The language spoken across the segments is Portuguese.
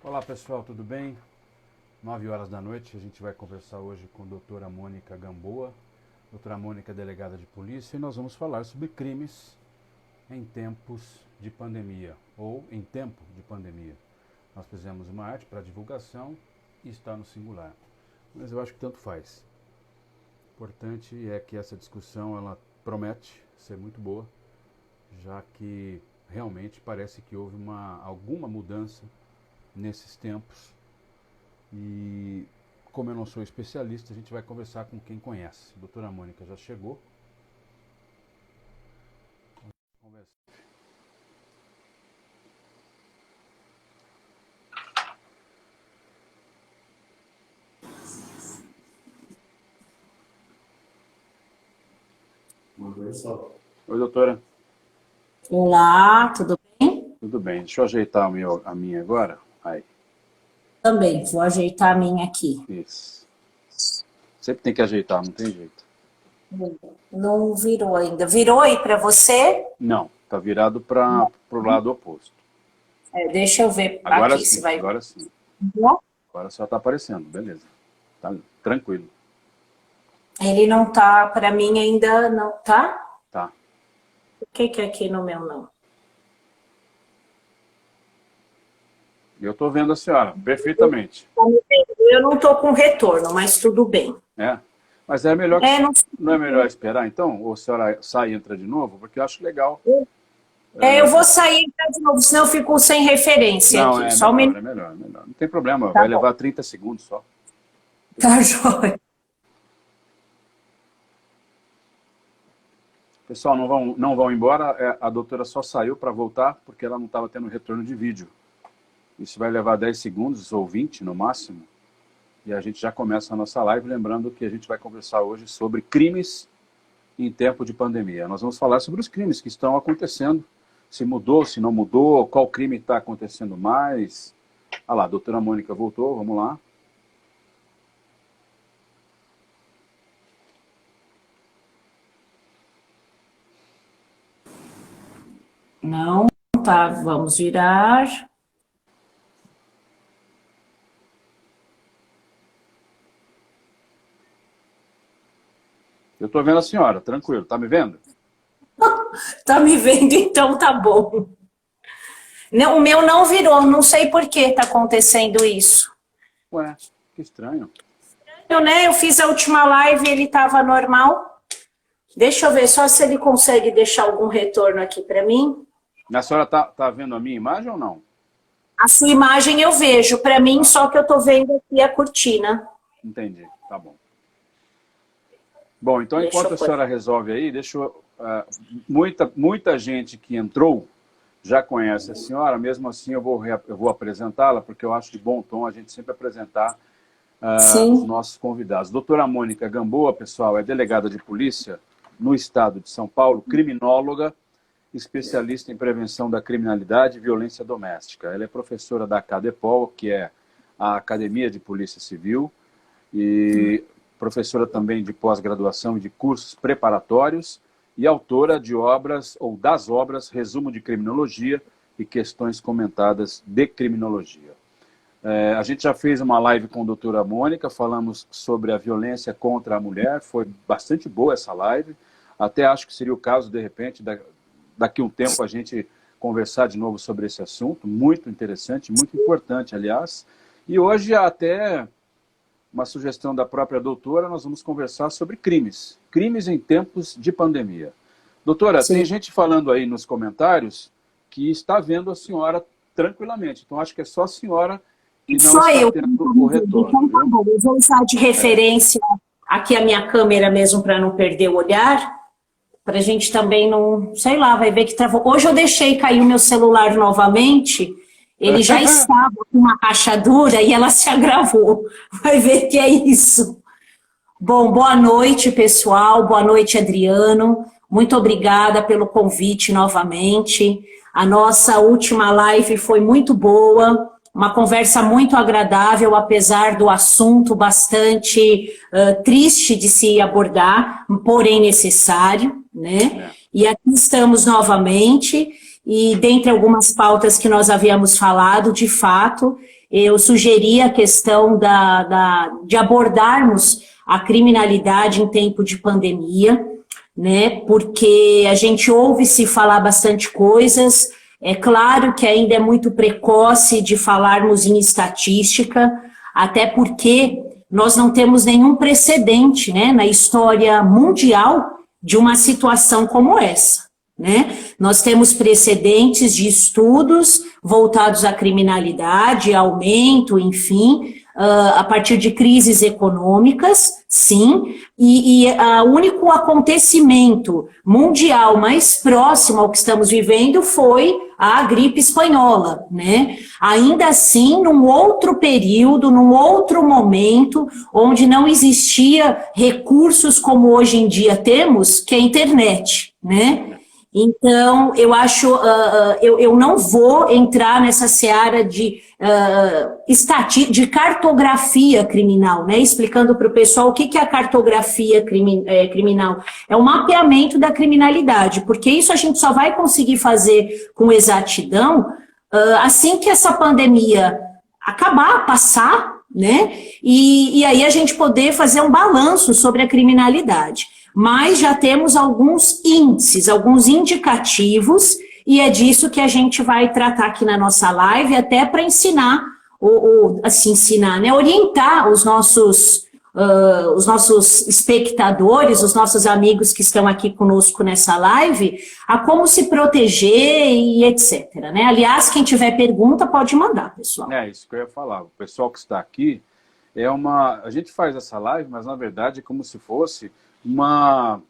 Olá pessoal, tudo bem? 9 horas da noite, a gente vai conversar hoje com a doutora Mônica Gamboa. Doutora Mônica é delegada de polícia e nós vamos falar sobre crimes em tempos de pandemia ou em tempo de pandemia. Nós fizemos uma arte para divulgação e está no singular, mas eu acho que tanto faz. O importante é que essa discussão ela promete ser muito boa, já que realmente parece que houve alguma mudança nesses tempos e como eu não sou especialista, a gente vai conversar com quem conhece. A doutora Mônica já chegou. Oi, doutora. Olá, tudo bem? Tudo bem. Deixa eu ajeitar a minha agora. Aí, Também, vou ajeitar a minha aqui. isso. Sempre tem que ajeitar, não tem jeito. Não virou ainda. Virou aí para você? Não, tá virado para o lado oposto. Deixa eu ver Agora aqui sim, se vai. agora sim. Não? Agora só tá aparecendo, beleza. Tá tranquilo. Ele não tá, para mim ainda não tá? Tá. O que que é aqui no meu não? Eu tô vendo a senhora, perfeitamente. Eu não tô com retorno, mas tudo bem. É. Mas é melhor Não, não é melhor esperar então? Ou a senhora sai e entra de novo? Porque eu acho legal. eu vou sair de novo, senão eu fico sem referência Não, aqui. é Só um melhor, minuto. é melhor, é melhor. Não tem problema, Tá vai bom. levar 30 segundos só. Tá jóia. Pessoal, não vão embora, a doutora só saiu para voltar porque ela não estava tendo retorno de vídeo. Isso vai levar 10 segundos ou 20 no máximo. E a gente já começa a nossa live, lembrando que a gente vai conversar hoje sobre crimes em tempo de pandemia. Nós vamos falar sobre os crimes que estão acontecendo, se mudou, se não mudou, qual crime está acontecendo mais. Ah lá, a doutora Mônica voltou, vamos lá. Não, tá, vamos virar. Eu estou vendo a senhora, tranquilo, tá me vendo? Tá me vendo, então tá bom. Não, o meu não virou, não sei por que tá acontecendo isso. Ué, que estranho. Eu fiz a última live e ele tava normal. Deixa eu ver só se ele consegue deixar algum retorno aqui para mim. A senhora tá vendo a minha imagem ou não? A sua imagem eu vejo, para mim, só que eu tô vendo aqui a cortina. Entendi, tá bom. Bom, então enquanto a senhora resolve aí, muita gente que entrou já conhece a senhora, mesmo assim eu vou apresentá-la, porque eu acho de bom tom a gente sempre apresentar os nossos convidados. Doutora Mônica Gamboa, pessoal, é delegada de polícia no estado de São Paulo, criminóloga, especialista em prevenção da criminalidade e violência doméstica. Ela é professora da Acadepol, que é a Academia de Polícia Civil, e professora também de pós-graduação e de cursos preparatórios, e autora de obras, ou das obras, Resumo de Criminologia e Questões Comentadas de Criminologia. A gente já fez uma live com a doutora Mônica, falamos sobre a violência contra a mulher, foi bastante boa essa live, até acho que seria o caso, de repente, daqui a um tempo a gente conversar de novo sobre esse assunto, muito interessante, muito importante, aliás. E hoje, até uma sugestão da própria doutora, nós vamos conversar sobre crimes. Crimes em tempos de pandemia. Doutora, tem gente falando aí nos comentários que está vendo a senhora tranquilamente. Então, acho que é só a senhora que não só está eu tendo o retorno. Então, tá bom. Eu vou usar de referência aqui a minha câmera mesmo para não perder o olhar. Para a gente também não, sei lá, vai ver que travou. Hoje eu deixei cair o meu celular novamente, ele já estava com uma rachadura e ela se agravou. Vai ver que é isso. Bom, boa noite, pessoal. Boa noite, Adriano. Muito obrigada pelo convite novamente. A nossa última live foi muito boa, uma conversa muito agradável, apesar do assunto bastante triste de se abordar, porém necessário, né? E aqui estamos novamente e dentre algumas pautas que nós havíamos falado, de fato, eu sugeri a questão de abordarmos a criminalidade em tempo de pandemia, né? Porque a gente ouve se falar bastante coisas, é claro que ainda é muito precoce de falarmos em estatística, até porque nós não temos nenhum precedente, né, na história mundial de uma situação como essa, né? Nós temos precedentes de estudos voltados à criminalidade, aumento, enfim, a partir de crises econômicas, sim, e o único acontecimento mundial mais próximo ao que estamos vivendo foi a gripe espanhola, né? Ainda assim, num outro período, num outro momento, onde não existia recursos como hoje em dia temos, que é a internet, né? Então, eu acho, eu não vou entrar nessa seara de cartografia criminal, né? Explicando para o pessoal o que é a cartografia criminal. É o mapeamento da criminalidade, porque isso a gente só vai conseguir fazer com exatidão assim que essa pandemia acabar, passar, né? E aí a gente poder fazer um balanço sobre a criminalidade. Mas já temos alguns índices, alguns indicativos, e é disso que a gente vai tratar aqui na nossa live, até para ensinar, né, orientar os nossos espectadores, os nossos amigos que estão aqui conosco nessa live, a como se proteger e etc. Né? Aliás, quem tiver pergunta pode mandar, pessoal. É isso que eu ia falar. O pessoal que está aqui, a gente faz essa live, mas na verdade é como se fosse uma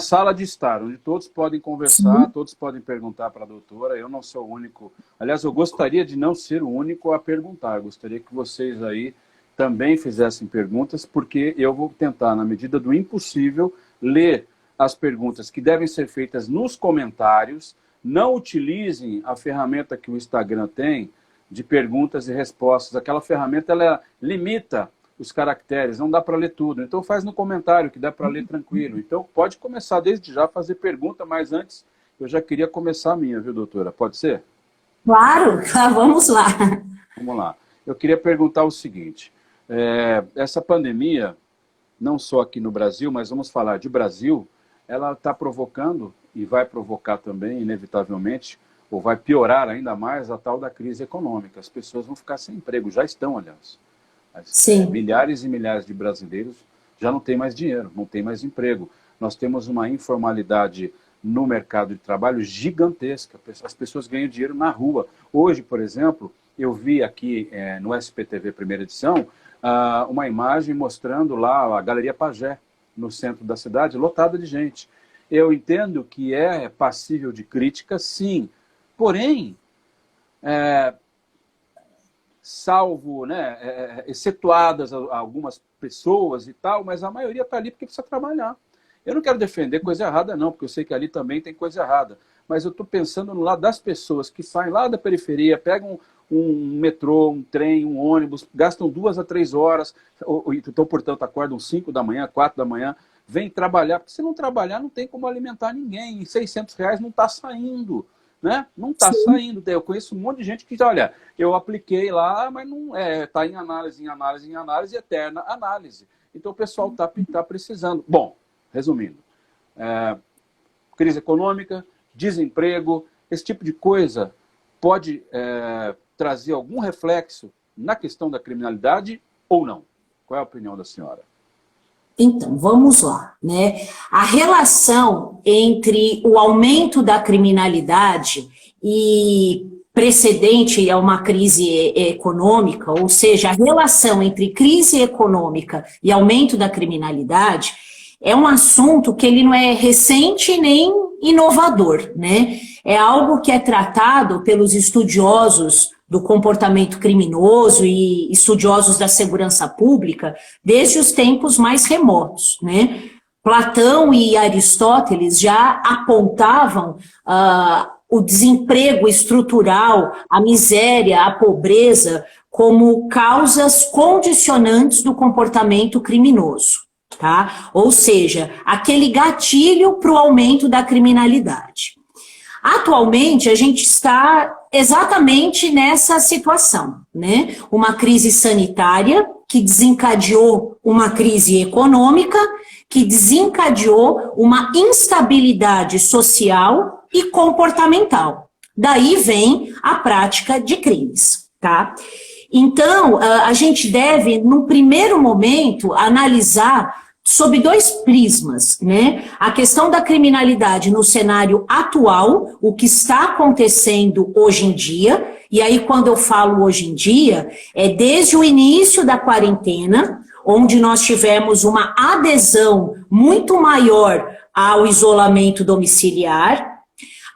sala de estar, onde todos podem conversar, todos podem perguntar para a doutora. Eu não sou o único. Aliás, eu gostaria de não ser o único a perguntar. Eu gostaria que vocês aí também fizessem perguntas, porque eu vou tentar, na medida do impossível, ler as perguntas que devem ser feitas nos comentários. Não utilizem a ferramenta que o Instagram tem de perguntas e respostas. Aquela ferramenta, ela limita os caracteres, não dá para ler tudo. Então faz no comentário, que dá para ler tranquilo. Então pode começar desde já a fazer pergunta, mas antes eu já queria começar a minha, viu, doutora? Pode ser? Claro, vamos lá. Vamos lá. Eu queria perguntar o seguinte, essa pandemia, não só aqui no Brasil, mas vamos falar de Brasil, ela está provocando, e vai provocar também, inevitavelmente, ou vai piorar ainda mais a tal da crise econômica. As pessoas vão ficar sem emprego, já estão, aliás. Milhares e milhares de brasileiros já não têm mais dinheiro, não têm mais emprego. Nós temos uma informalidade no mercado de trabalho gigantesca. As pessoas ganham dinheiro na rua. Hoje, por exemplo, eu vi aqui no SPTV Primeira Edição uma imagem mostrando lá a Galeria Pajé, no centro da cidade, lotada de gente. Eu entendo que é passível de crítica, sim. Porém, salvo, né, excetuadas algumas pessoas e tal, mas a maioria está ali porque precisa trabalhar. Eu não quero defender coisa errada não, porque eu sei que ali também tem coisa errada, mas eu estou pensando no lado das pessoas que saem lá da periferia, pegam um metrô, um trem, um ônibus, gastam 2 a 3 horas, então, portanto, acordam 5 da manhã, 4 da manhã, vêm trabalhar, porque se não trabalhar não tem como alimentar ninguém, e R$600 não está saindo. Né? Não está saindo. Eu conheço um monte de gente que, olha, eu apliquei lá, mas não está em análise, eterna análise. Então o pessoal está precisando. Bom, resumindo, crise econômica, desemprego, esse tipo de coisa pode trazer algum reflexo na questão da criminalidade ou não? Qual é a opinião da senhora? Então, vamos lá, né? A relação entre o aumento da criminalidade e precedente a uma crise econômica, ou seja, a relação entre crise econômica e aumento da criminalidade é um assunto que ele não é recente nem inovador, né? É algo que é tratado pelos estudiosos do comportamento criminoso e estudiosos da segurança pública desde os tempos mais remotos, né? Platão e Aristóteles já apontavam o desemprego estrutural, a miséria, a pobreza como causas condicionantes do comportamento criminoso, tá? Ou seja, aquele gatilho para o aumento da criminalidade. Atualmente, a gente está exatamente nessa situação, né? Uma crise sanitária que desencadeou uma crise econômica, que desencadeou uma instabilidade social e comportamental. Daí vem a prática de crimes, tá? Então, a gente deve, no primeiro momento, analisar sob 2 prismas, né? A questão da criminalidade no cenário atual, o que está acontecendo hoje em dia, e aí quando eu falo hoje em dia, é desde o início da quarentena, onde nós tivemos uma adesão muito maior ao isolamento domiciliar,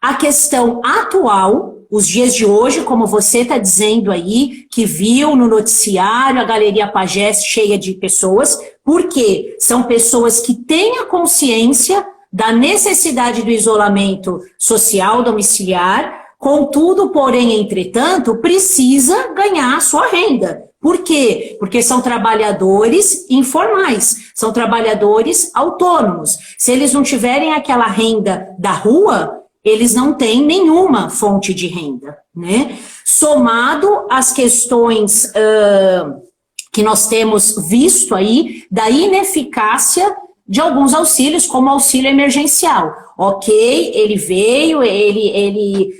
a questão atual, os dias de hoje, como você está dizendo aí, que viu no noticiário a Galeria Pagés cheia de pessoas, porque são pessoas que têm a consciência da necessidade do isolamento social domiciliar, contudo, porém, entretanto, precisa ganhar a sua renda. Por quê? Porque são trabalhadores informais, são trabalhadores autônomos. Se eles não tiverem aquela renda da rua, eles não têm nenhuma fonte de renda, né? Somado às questões que nós temos visto aí da ineficácia de alguns auxílios, como o auxílio emergencial. Ok, ele veio, ele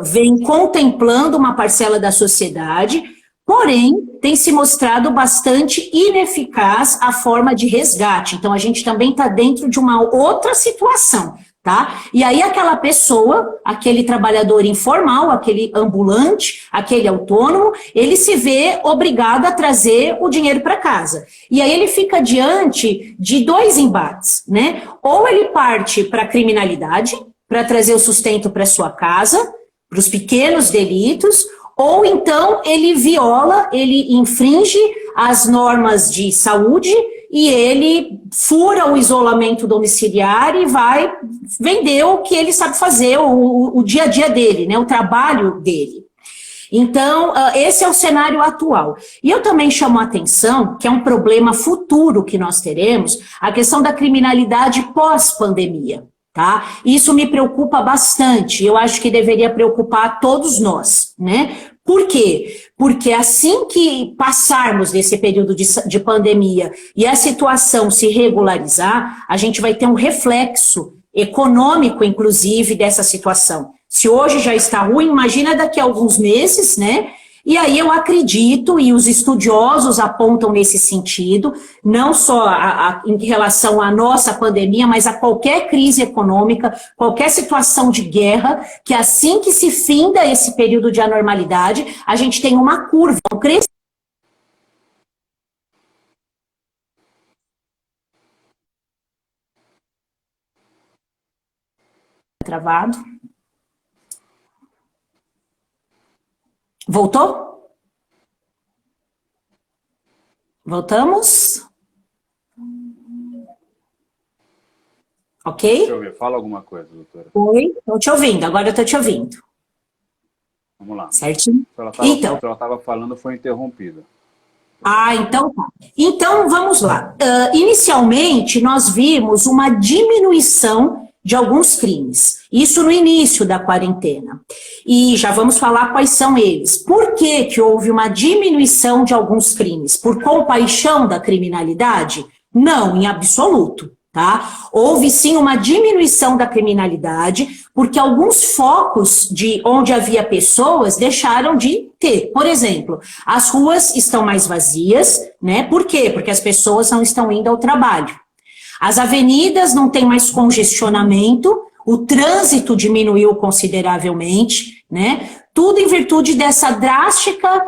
vem contemplando uma parcela da sociedade, porém, tem se mostrado bastante ineficaz a forma de resgate. Então, a gente também está dentro de uma outra situação. Tá? E aí aquela pessoa, aquele trabalhador informal, aquele ambulante, aquele autônomo, ele se vê obrigado a trazer o dinheiro para casa. E aí ele fica diante de 2 embates, né? Ou ele parte para a criminalidade, para trazer o sustento para sua casa, para os pequenos delitos, ou então ele viola, ele infringe as normas de saúde e ele fura o isolamento domiciliar e vai vender o que ele sabe fazer, o dia a dia dele, né, o trabalho dele. Então, esse é o cenário atual. E eu também chamo a atenção, que é um problema futuro que nós teremos, a questão da criminalidade pós-pandemia. Tá? Isso me preocupa bastante, eu acho que deveria preocupar todos nós, né? Por quê? Porque assim que passarmos desse período de pandemia e a situação se regularizar, a gente vai ter um reflexo econômico, inclusive, dessa situação. Se hoje já está ruim, imagina daqui a alguns meses, né? E aí eu acredito, e os estudiosos apontam nesse sentido, não só em relação à nossa pandemia, mas a qualquer crise econômica, qualquer situação de guerra, que assim que se finda esse período de anormalidade, a gente tem uma curva, um crescimento. Travado. Voltou? Voltamos? Ok? Deixa eu ver, fala alguma coisa, doutora. Oi, estou te ouvindo, agora eu estou te ouvindo. Vamos lá. Certinho? Então. O que ela estava falando foi interrompida. Ah, então tá. Então, vamos lá. Inicialmente, nós vimos uma diminuição de alguns crimes. Isso no início da quarentena. E já vamos falar quais são eles. Por que que houve uma diminuição de alguns crimes? Por compaixão da criminalidade? Não, em absoluto. Tá? Houve sim uma diminuição da criminalidade, porque alguns focos de onde havia pessoas deixaram de ter. Por exemplo, as ruas estão mais vazias, né? Por quê? Porque as pessoas não estão indo ao trabalho. As avenidas não têm mais congestionamento, o trânsito diminuiu consideravelmente, né? Tudo em virtude dessa drástica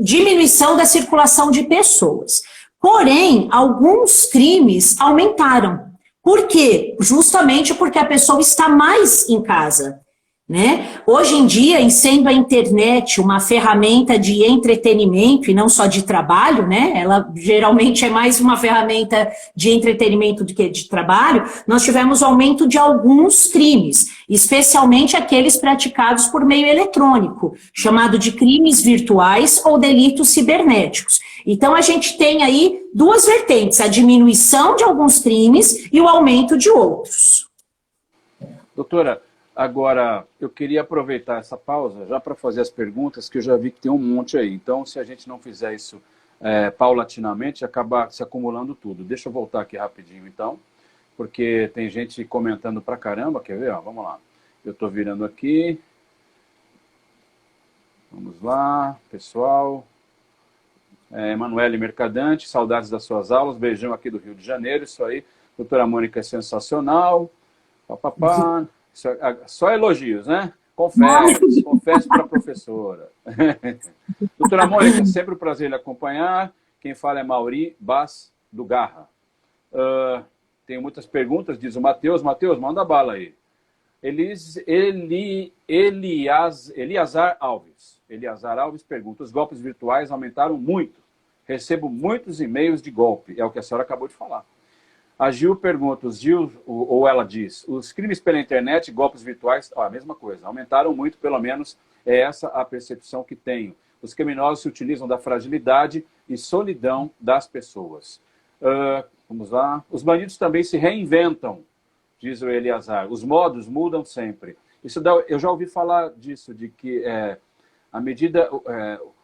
diminuição da circulação de pessoas. Porém, alguns crimes aumentaram. Por quê? Justamente porque a pessoa está mais em casa, né? Hoje em dia, sendo a internet uma ferramenta de entretenimento e não só de trabalho, né? Ela geralmente é mais uma ferramenta de entretenimento do que de trabalho, nós tivemos aumento de alguns crimes, especialmente aqueles praticados por meio eletrônico, chamado de crimes virtuais ou delitos cibernéticos. Então, a gente tem aí 2 vertentes, a diminuição de alguns crimes e o aumento de outros. Doutora, Agora, eu queria aproveitar essa pausa já para fazer as perguntas, que eu já vi que tem um monte aí. Então, se a gente não fizer isso paulatinamente, acaba se acumulando tudo. Deixa eu voltar aqui rapidinho, então, porque tem gente comentando pra caramba. Quer ver? Ó, vamos lá. Eu estou virando aqui. Vamos lá, pessoal. Emanuele Mercadante, saudades das suas aulas. Beijão aqui do Rio de Janeiro. Isso aí. Doutora Mônica é sensacional. Papapá. Só elogios, né? Confesso para a professora. Doutora Mônica, sempre um prazer lhe acompanhar. Quem fala é Mauri Bas do Garra. Tenho muitas perguntas, diz o Matheus. Matheus, manda bala aí. Eliazar Alves. Eliazar Alves pergunta: os golpes virtuais aumentaram muito. Recebo muitos e-mails de golpe. É o que a senhora acabou de falar. A Gil pergunta, ou ela diz, os crimes pela internet e golpes virtuais, a mesma coisa, aumentaram muito, pelo menos é essa a percepção que tenho. Os criminosos se utilizam da fragilidade e solidão das pessoas. Vamos lá. Os bandidos também se reinventam, diz o Eliazar. Os modos mudam sempre. Eu já ouvi falar disso, de que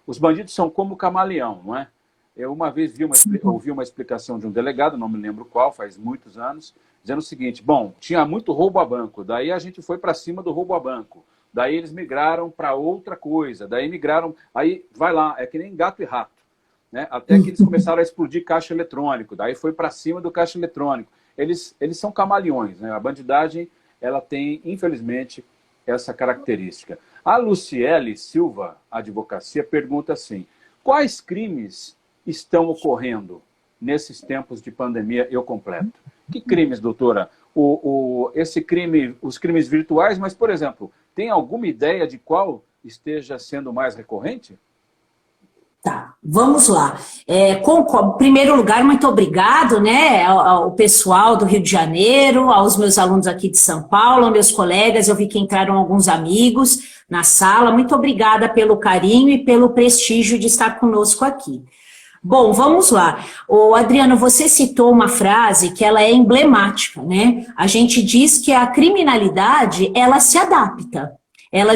os bandidos são como o camaleão, não é? Eu uma vez ouvi uma explicação de um delegado, não me lembro qual, faz muitos anos, dizendo o seguinte: bom, tinha muito roubo a banco, daí a gente foi para cima do roubo a banco, daí eles migraram para outra coisa, aí vai lá, é que nem gato e rato, né? Até que eles começaram a explodir caixa eletrônico, daí foi para cima do caixa eletrônico. Eles são camaleões, né? A bandidagem, ela tem, infelizmente, essa característica. A Luciele Silva, Advocacia, pergunta assim: quais crimes estão ocorrendo nesses tempos de pandemia? Eu completo. Que crimes, doutora? Os crimes virtuais, mas, por exemplo, tem alguma ideia de qual esteja sendo mais recorrente? Tá, vamos lá. Em primeiro lugar, muito obrigado, né, ao pessoal do Rio de Janeiro, aos meus alunos aqui de São Paulo, aos meus colegas. Eu vi que entraram alguns amigos na sala. Muito obrigada pelo carinho e pelo prestígio de estar conosco aqui. Bom, vamos lá. Adriano, você citou uma frase que ela é emblemática, né? A gente diz que a criminalidade, ela se adapta. Ela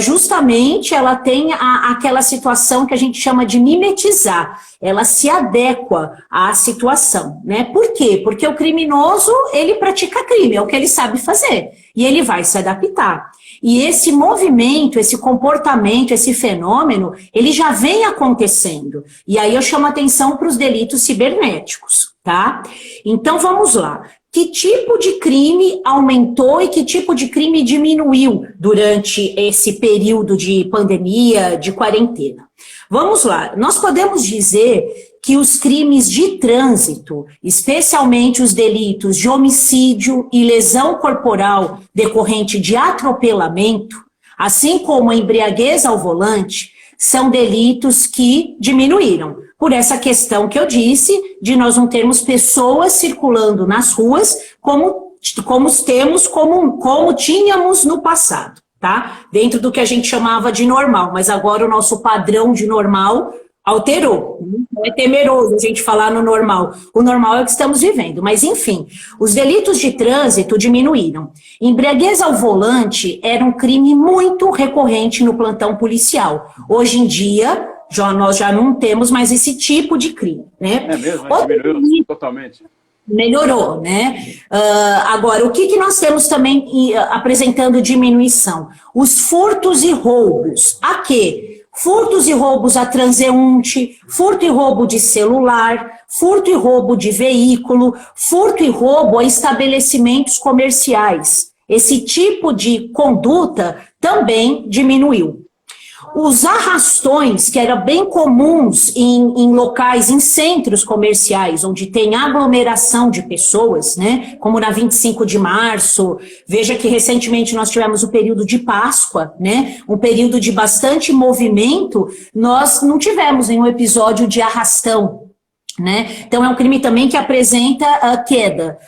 tem aquela situação que a gente chama de mimetizar. Ela se adequa à situação, né? Por quê? Porque o criminoso, ele pratica crime, é o que ele sabe fazer. E ele vai se adaptar. E esse movimento, esse comportamento, esse fenômeno, ele já vem acontecendo. E aí eu chamo atenção para os delitos cibernéticos, tá? Então vamos lá. Que tipo de crime aumentou e que tipo de crime diminuiu durante esse período de pandemia, de quarentena? Vamos lá. Nós podemos dizer que os crimes de trânsito, especialmente os delitos de homicídio e lesão corporal decorrente de atropelamento, assim como a embriaguez ao volante, são delitos que diminuíram. Por essa questão que eu disse, de nós não termos pessoas circulando nas ruas como tínhamos no passado, tá? Dentro do que a gente chamava de normal, mas agora o nosso padrão de normal alterou. É temeroso a gente falar no normal. O normal é o que estamos vivendo. Mas, enfim, os delitos de trânsito diminuíram. Embriaguez ao volante era um crime muito recorrente no plantão policial. Hoje em dia, nós já não temos mais esse tipo de crime, né? É mesmo, diminuiu totalmente. Melhorou, né? Agora, o que nós temos também apresentando diminuição? Os furtos e roubos. A quê? Furtos e roubos a transeunte, furto e roubo de celular, furto e roubo de veículo, furto e roubo a estabelecimentos comerciais. Esse tipo de conduta também diminuiu. Os arrastões, que eram bem comuns em locais, em centros comerciais, onde tem aglomeração de pessoas, né? Como na 25 de março. Veja que recentemente nós tivemos o período de Páscoa, né? Um período de bastante movimento. Nós não tivemos nenhum episódio de arrastão, né? Então é um crime também que apresenta a queda.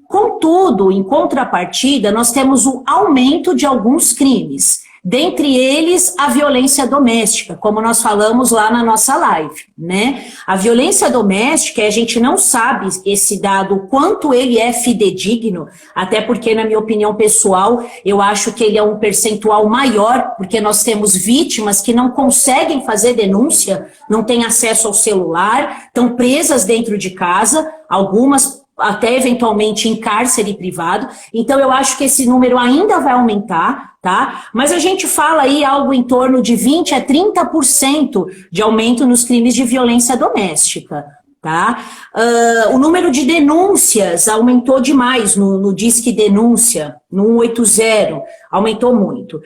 Contudo, em contrapartida, nós temos o aumento de alguns crimes. dentre eles a violência doméstica, como nós falamos lá na nossa live, né? A violência doméstica, a gente não sabe esse dado, o quanto ele é fidedigno, até porque, na minha opinião pessoal, eu acho que ele é um percentual maior, porque nós temos vítimas que não conseguem fazer denúncia, não têm acesso ao celular, estão presas dentro de casa, algumas até eventualmente em cárcere privado. Então eu acho que esse número ainda vai aumentar, tá? Mas a gente fala aí algo em torno de 20% a 30% de aumento nos crimes de violência doméstica, tá? O número de denúncias aumentou demais no Disque Denúncia, no 180, aumentou muito.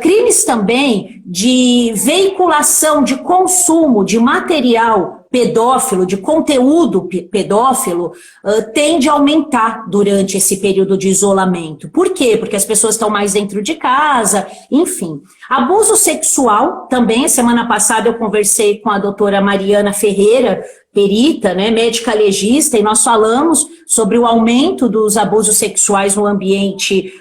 Crimes também de veiculação, de consumo de material pedófilo, de conteúdo pedófilo, tende a aumentar durante esse período de isolamento. Por quê? Porque as pessoas estão mais dentro de casa, enfim. Abuso sexual também, semana passada eu conversei com a doutora Mariana Ferreira, perita, né, médica legista, e nós falamos sobre o aumento dos abusos sexuais no ambiente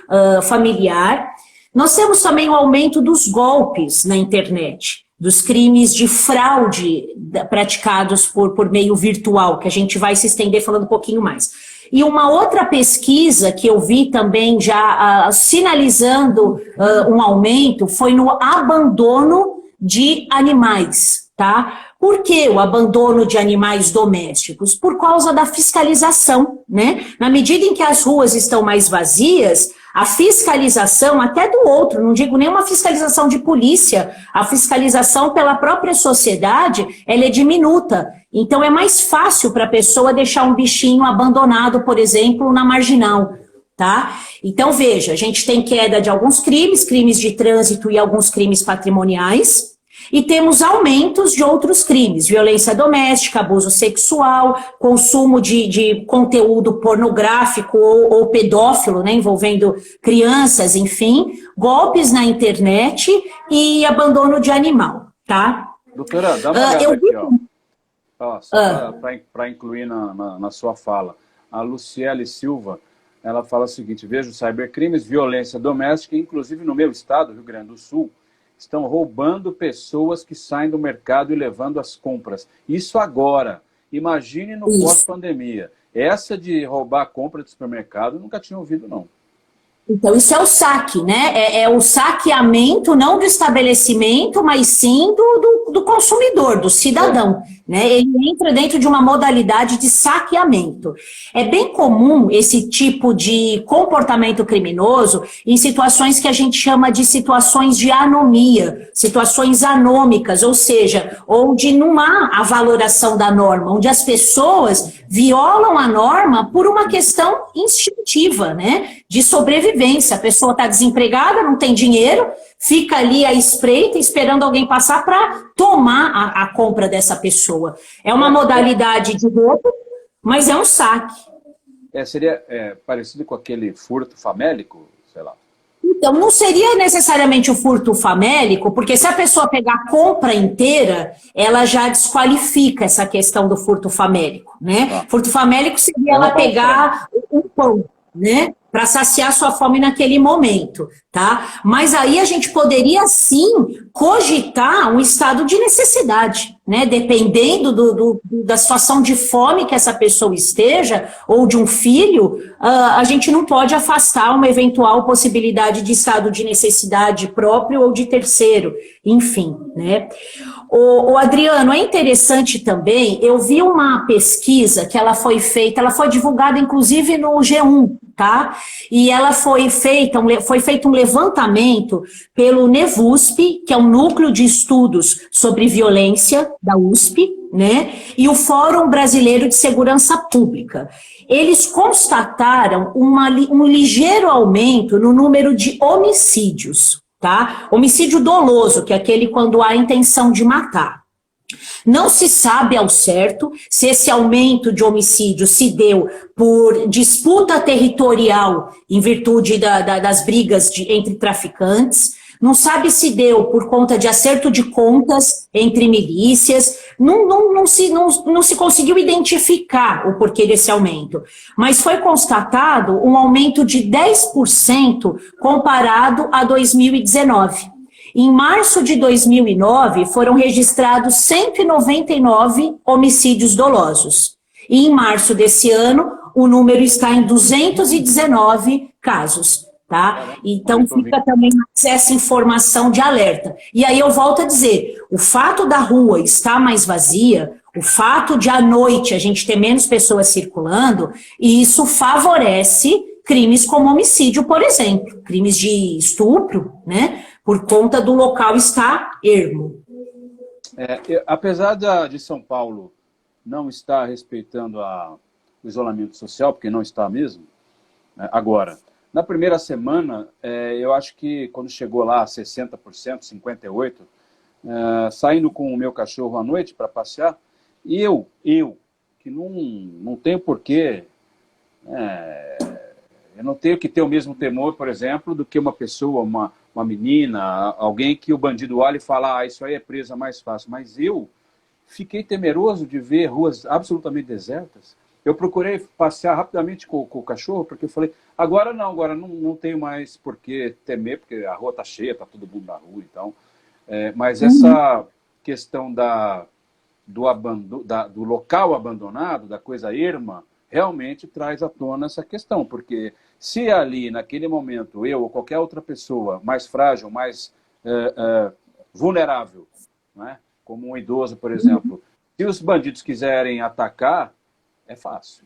familiar. Nós temos também o aumento dos golpes na internet, dos crimes de fraude praticados por meio virtual, que a gente vai se estender falando um pouquinho mais. E uma outra pesquisa que eu vi também já sinalizando um aumento foi no abandono de animais, tá? Por que o abandono de animais domésticos? Por causa da fiscalização, né? Na medida em que as ruas estão mais vazias, a fiscalização até do outro, não digo nem uma fiscalização de polícia, a fiscalização pela própria sociedade, ela é diminuta. Então é mais fácil para a pessoa deixar um bichinho abandonado, por exemplo, na marginal, tá? Então veja, a gente tem queda de alguns crimes, crimes de trânsito e alguns crimes patrimoniais, e temos aumentos de outros crimes, violência doméstica, abuso sexual, consumo de conteúdo pornográfico ou pedófilo, né, envolvendo crianças, enfim, golpes na internet e abandono de animal, tá? Doutora, dá uma olhada aqui, ó. Só para incluir na sua fala. A Luciele Silva, ela fala o seguinte: vejo cybercrimes, violência doméstica, inclusive no meu estado, Rio Grande do Sul, estão roubando pessoas que saem do mercado e levando as compras. Isso agora. Imagine no pós-pandemia. Essa de roubar a compra do supermercado, eu nunca tinha ouvido, não. Então, isso é o saque, né? É o saqueamento, não do estabelecimento, mas sim do consumidor, do cidadão. Né? Ele entra dentro de uma modalidade de saqueamento. É bem comum esse tipo de comportamento criminoso em situações que a gente chama de situações de anomia, situações anômicas, ou seja, onde não há a valoração da norma, onde as pessoas violam a norma por uma questão instintiva, né? De sobrevivência. A pessoa está desempregada, não tem dinheiro, fica ali à espreita esperando alguém passar para tomar a compra dessa pessoa. É uma modalidade de roubo, mas é um saque. Seria parecido com aquele furto famélico, sei lá. Então, não seria necessariamente o furto famélico, porque se a pessoa pegar a compra inteira, ela já desqualifica essa questão do furto famélico, né? Furto famélico seria ela pegar um pão, né? Para saciar sua fome naquele momento, tá? Mas aí a gente poderia, sim, cogitar um estado de necessidade, né? Dependendo da situação de fome que essa pessoa esteja, ou de um filho, a gente não pode afastar uma eventual possibilidade de estado de necessidade próprio ou de terceiro, enfim, né? O Adriano, é interessante também, eu vi uma pesquisa que ela foi feita, ela foi divulgada inclusive no G1, tá? E ela foi feito um levantamento pelo NEVUSP, que é um núcleo de estudos sobre violência da USP, né? E o Fórum Brasileiro de Segurança Pública. Eles constataram um ligeiro aumento no número de homicídios, tá? Homicídio doloso, que é aquele quando há intenção de matar. Não se sabe ao certo se esse aumento de homicídio se deu por disputa territorial em virtude das brigas entre traficantes, não sabe se deu por conta de acerto de contas entre milícias, não se conseguiu identificar o porquê desse aumento, mas foi constatado um aumento de 10% comparado a 2019. Em março de 2009, foram registrados 199 homicídios dolosos. E em março desse ano, o número está em 219 casos. Tá? Então fica também essa informação de alerta. E aí eu volto a dizer, o fato da rua estar mais vazia, o fato de à noite a gente ter menos pessoas circulando, isso favorece crimes como homicídio, por exemplo, crimes de estupro, né? Por conta do local estar ermo. Apesar de São Paulo não estar respeitando o isolamento social, porque não está mesmo, agora, na primeira semana, eu acho que quando chegou lá a 60%, 58%, saindo com o meu cachorro à noite para passear, e eu que não tenho porquê, eu não tenho que ter o mesmo temor, por exemplo, do que uma pessoa, uma menina, alguém que o bandido olha e fala, isso aí é presa mais fácil. Mas eu fiquei temeroso de ver ruas absolutamente desertas. Eu procurei passear rapidamente com o cachorro, porque eu falei, agora não tenho mais por que temer, porque a rua está cheia, está todo mundo na rua, então. Mas essa questão do local abandonado, da coisa erma, realmente traz à tona essa questão, porque se ali, naquele momento, eu ou qualquer outra pessoa mais frágil, mais vulnerável, né, como um idoso, por exemplo, se os bandidos quiserem atacar, é fácil.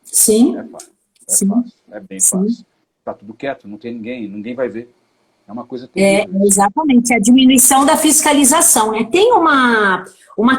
Sim. É fácil. Fácil. É bem fácil. Está tudo quieto, não tem ninguém vai ver. É uma coisa terrível. Exatamente, a diminuição da fiscalização. Né? Tem uma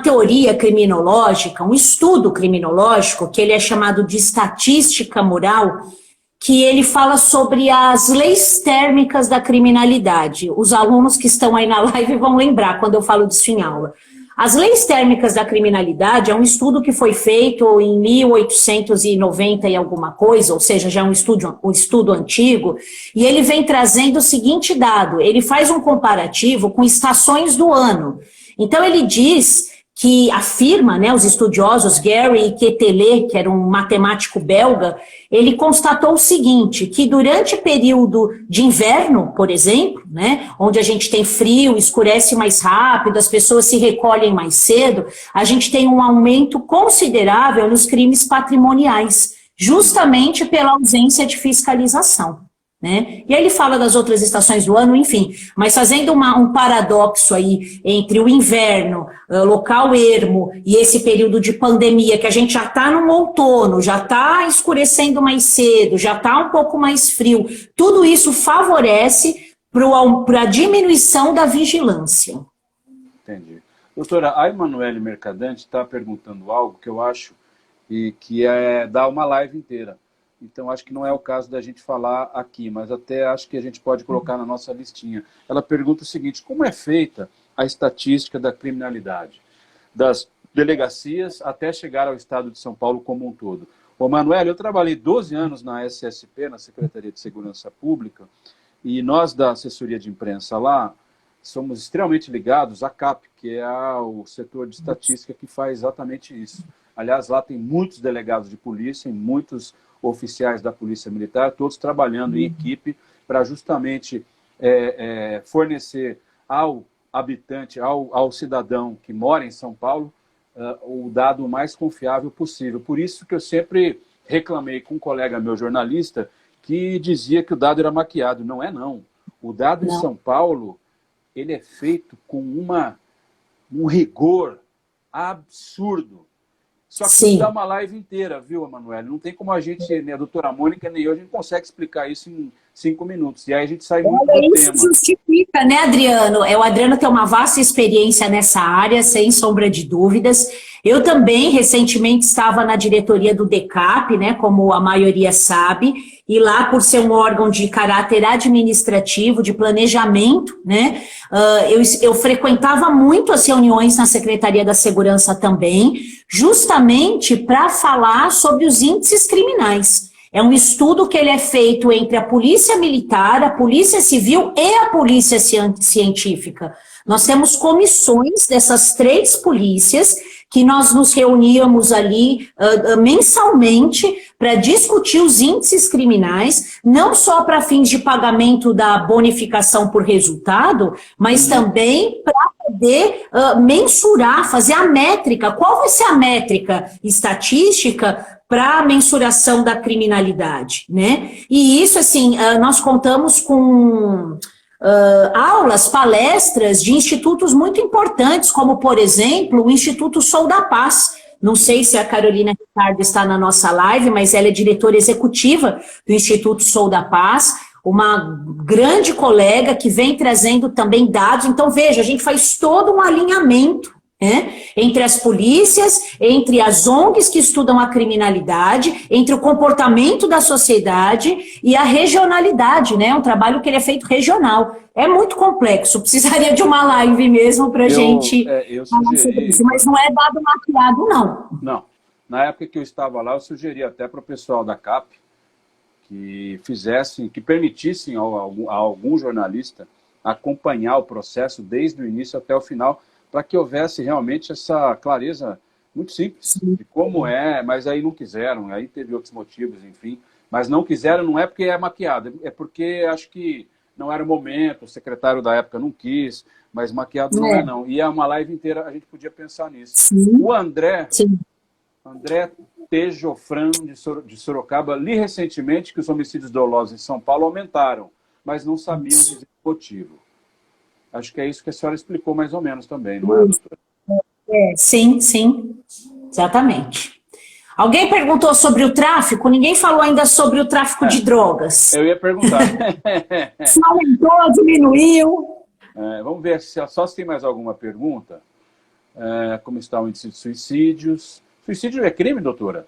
teoria criminológica, um estudo criminológico, que ele é chamado de estatística moral, que ele fala sobre as leis térmicas da criminalidade. Os alunos que estão aí na live vão lembrar quando eu falo disso em aula. As leis térmicas da criminalidade é um estudo que foi feito em 1890 e alguma coisa, ou seja, já é um estudo antigo, e ele vem trazendo o seguinte dado, ele faz um comparativo com estações do ano. Então ele diz que afirma, né, os estudiosos Gary Quetelet, que era um matemático belga, ele constatou o seguinte, que durante o período de inverno, por exemplo, né, onde a gente tem frio, escurece mais rápido, as pessoas se recolhem mais cedo, a gente tem um aumento considerável nos crimes patrimoniais, justamente pela ausência de fiscalização. Né? E aí ele fala das outras estações do ano, enfim, mas fazendo um paradoxo aí entre o inverno, local ermo e esse período de pandemia, que a gente já está no outono, já está escurecendo mais cedo, já está um pouco mais frio, tudo isso favorece para a diminuição da vigilância. Entendi. Doutora, a Emanuele Mercadante está perguntando algo que eu acho que é dar uma live inteira. Então, acho que não é o caso da gente falar aqui, mas até acho que a gente pode colocar na nossa listinha. Ela pergunta o seguinte, como é feita a estatística da criminalidade? Das delegacias até chegar ao estado de São Paulo como um todo. Ô, Manuel, eu trabalhei 12 anos na SSP, na Secretaria de Segurança Pública, e nós da assessoria de imprensa lá somos extremamente ligados à CAP, que é o setor de estatística que faz exatamente isso. Aliás, lá tem muitos delegados de polícia e muitos oficiais da Polícia Militar, todos trabalhando em equipe para justamente fornecer ao habitante, ao cidadão que mora em São Paulo, o dado mais confiável possível. Por isso que eu sempre reclamei com um colega meu jornalista que dizia que o dado era maquiado. Não é, não. O dado em São Paulo, ele é feito com um rigor absurdo. Só que dá uma live inteira, viu, Emanuele? Não tem como a gente, nem a doutora Mônica, nem eu, a gente consegue explicar isso em 5 minutos. E aí a gente sai muito do isso tema. Justifica, né, Adriano? O Adriano tem uma vasta experiência nessa área, sem sombra de dúvidas. Eu também, recentemente, estava na diretoria do DECAP, né, como a maioria sabe, e lá, por ser um órgão de caráter administrativo, de planejamento, né, eu frequentava muito as reuniões na Secretaria da Segurança também, justamente para falar sobre os índices criminais. É um estudo que ele é feito entre a Polícia Militar, a Polícia Civil e a Polícia Científica. Nós temos comissões dessas 3 polícias que nós nos reuníamos ali mensalmente para discutir os índices criminais, não só para fins de pagamento da bonificação por resultado, mas também para poder mensurar, fazer a métrica. Qual vai ser a métrica estatística para a mensuração da criminalidade, né? E isso, assim, nós contamos com aulas, palestras de institutos muito importantes, como, por exemplo, o Instituto Sou da Paz. Não sei se a Carolina Ricardo está na nossa live, mas ela é diretora executiva do Instituto Sou da Paz, uma grande colega que vem trazendo também dados. Então, veja, a gente faz todo um alinhamento entre as polícias, entre as ONGs que estudam a criminalidade, entre o comportamento da sociedade e a regionalidade, né? Um trabalho que ele é feito regional. É muito complexo, precisaria de uma live mesmo para a gente falar sobre isso, mas não é dado maquiado, não. Não. Na época que eu estava lá, eu sugeri até para o pessoal da CAP que fizessem, que permitissem a algum jornalista acompanhar o processo desde o início até o final, para que houvesse realmente essa clareza muito simples de como é, mas aí não quiseram, aí teve outros motivos, enfim. Mas não quiseram não é porque é maquiado, é porque acho que não era o momento, o secretário da época não quis, mas maquiado não é não. E é uma live inteira, a gente podia pensar nisso. O André Tejofran, de Sorocaba, li recentemente que os homicídios dolosos em São Paulo aumentaram, mas não sabiam dizer o motivo. Acho que é isso que a senhora explicou mais ou menos também, não é, doutora? Sim, exatamente. Alguém perguntou sobre o tráfico? Ninguém falou ainda sobre o tráfico de drogas. Eu ia perguntar. Se aumentou, diminuiu? Vamos ver só se tem mais alguma pergunta. Como está o índice de suicídios? Suicídio é crime, doutora?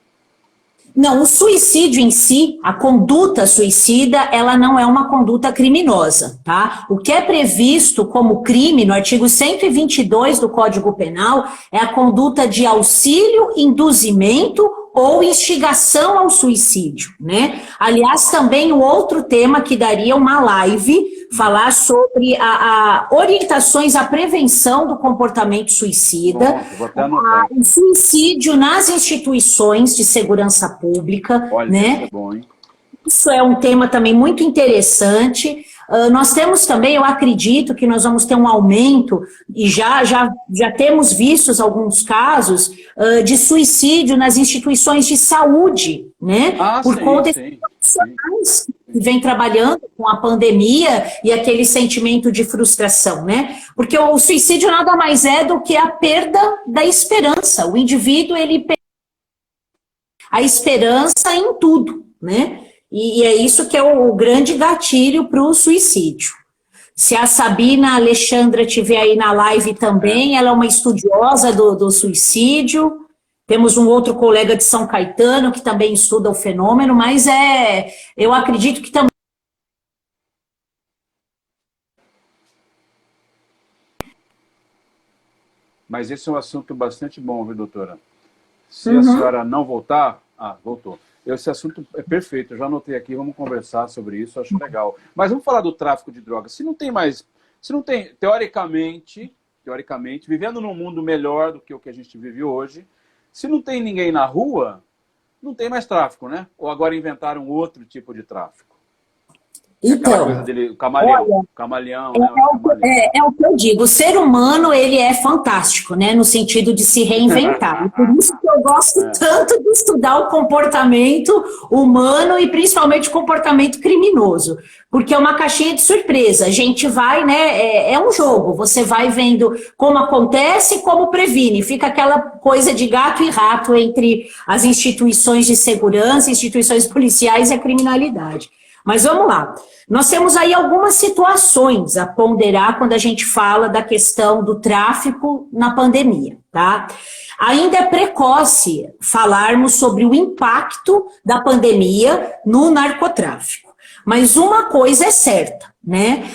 Não, o suicídio em si, a conduta suicida, ela não é uma conduta criminosa, tá? O que é previsto como crime no artigo 122 do Código Penal é a conduta de auxílio, induzimento ou instigação ao suicídio, né? Aliás, também o outro tema que daria uma live, falar sobre orientações à prevenção do comportamento suicida, o suicídio nas instituições de segurança pública. Olha, né? Isso é bom, hein? Isso é um tema também muito interessante. Nós temos também, eu acredito que nós vamos ter um aumento, e já temos vistos alguns casos de suicídio nas instituições de saúde, né? Por conta de profissionais que vêm trabalhando com a pandemia e aquele sentimento de frustração, né? Porque o suicídio nada mais é do que a perda da esperança. O indivíduo, ele perde a esperança em tudo, né? E é isso que é o grande gatilho para o suicídio. Se a Sabina Alexandra estiver aí na live também, ela é uma estudiosa do suicídio. Temos um outro colega de São Caetano que também estuda o fenômeno, mas eu acredito que também... Mas esse é um assunto bastante bom, viu, doutora? Se a senhora não voltar... voltou. Esse assunto é perfeito, eu já anotei aqui, vamos conversar sobre isso, acho legal. Mas vamos falar do tráfico de drogas. Se não tem, teoricamente, vivendo num mundo melhor do que o que a gente vive hoje, se não tem ninguém na rua, não tem mais tráfico, né? Ou agora inventaram outro tipo de tráfico? Então, coisa dele, o camaleão, né? É o que eu digo, o ser humano, ele é fantástico, né, no sentido de se reinventar, e por isso que eu gosto tanto de estudar o comportamento humano e principalmente o comportamento criminoso, porque é uma caixinha de surpresa, a gente vai, né, é um jogo, você vai vendo como acontece e como previne, fica aquela coisa de gato e rato entre as instituições de segurança, instituições policiais e a criminalidade. Mas vamos lá, nós temos aí algumas situações a ponderar quando a gente fala da questão do tráfico na pandemia, tá? Ainda é precoce falarmos sobre o impacto da pandemia no narcotráfico, mas uma coisa é certa, né?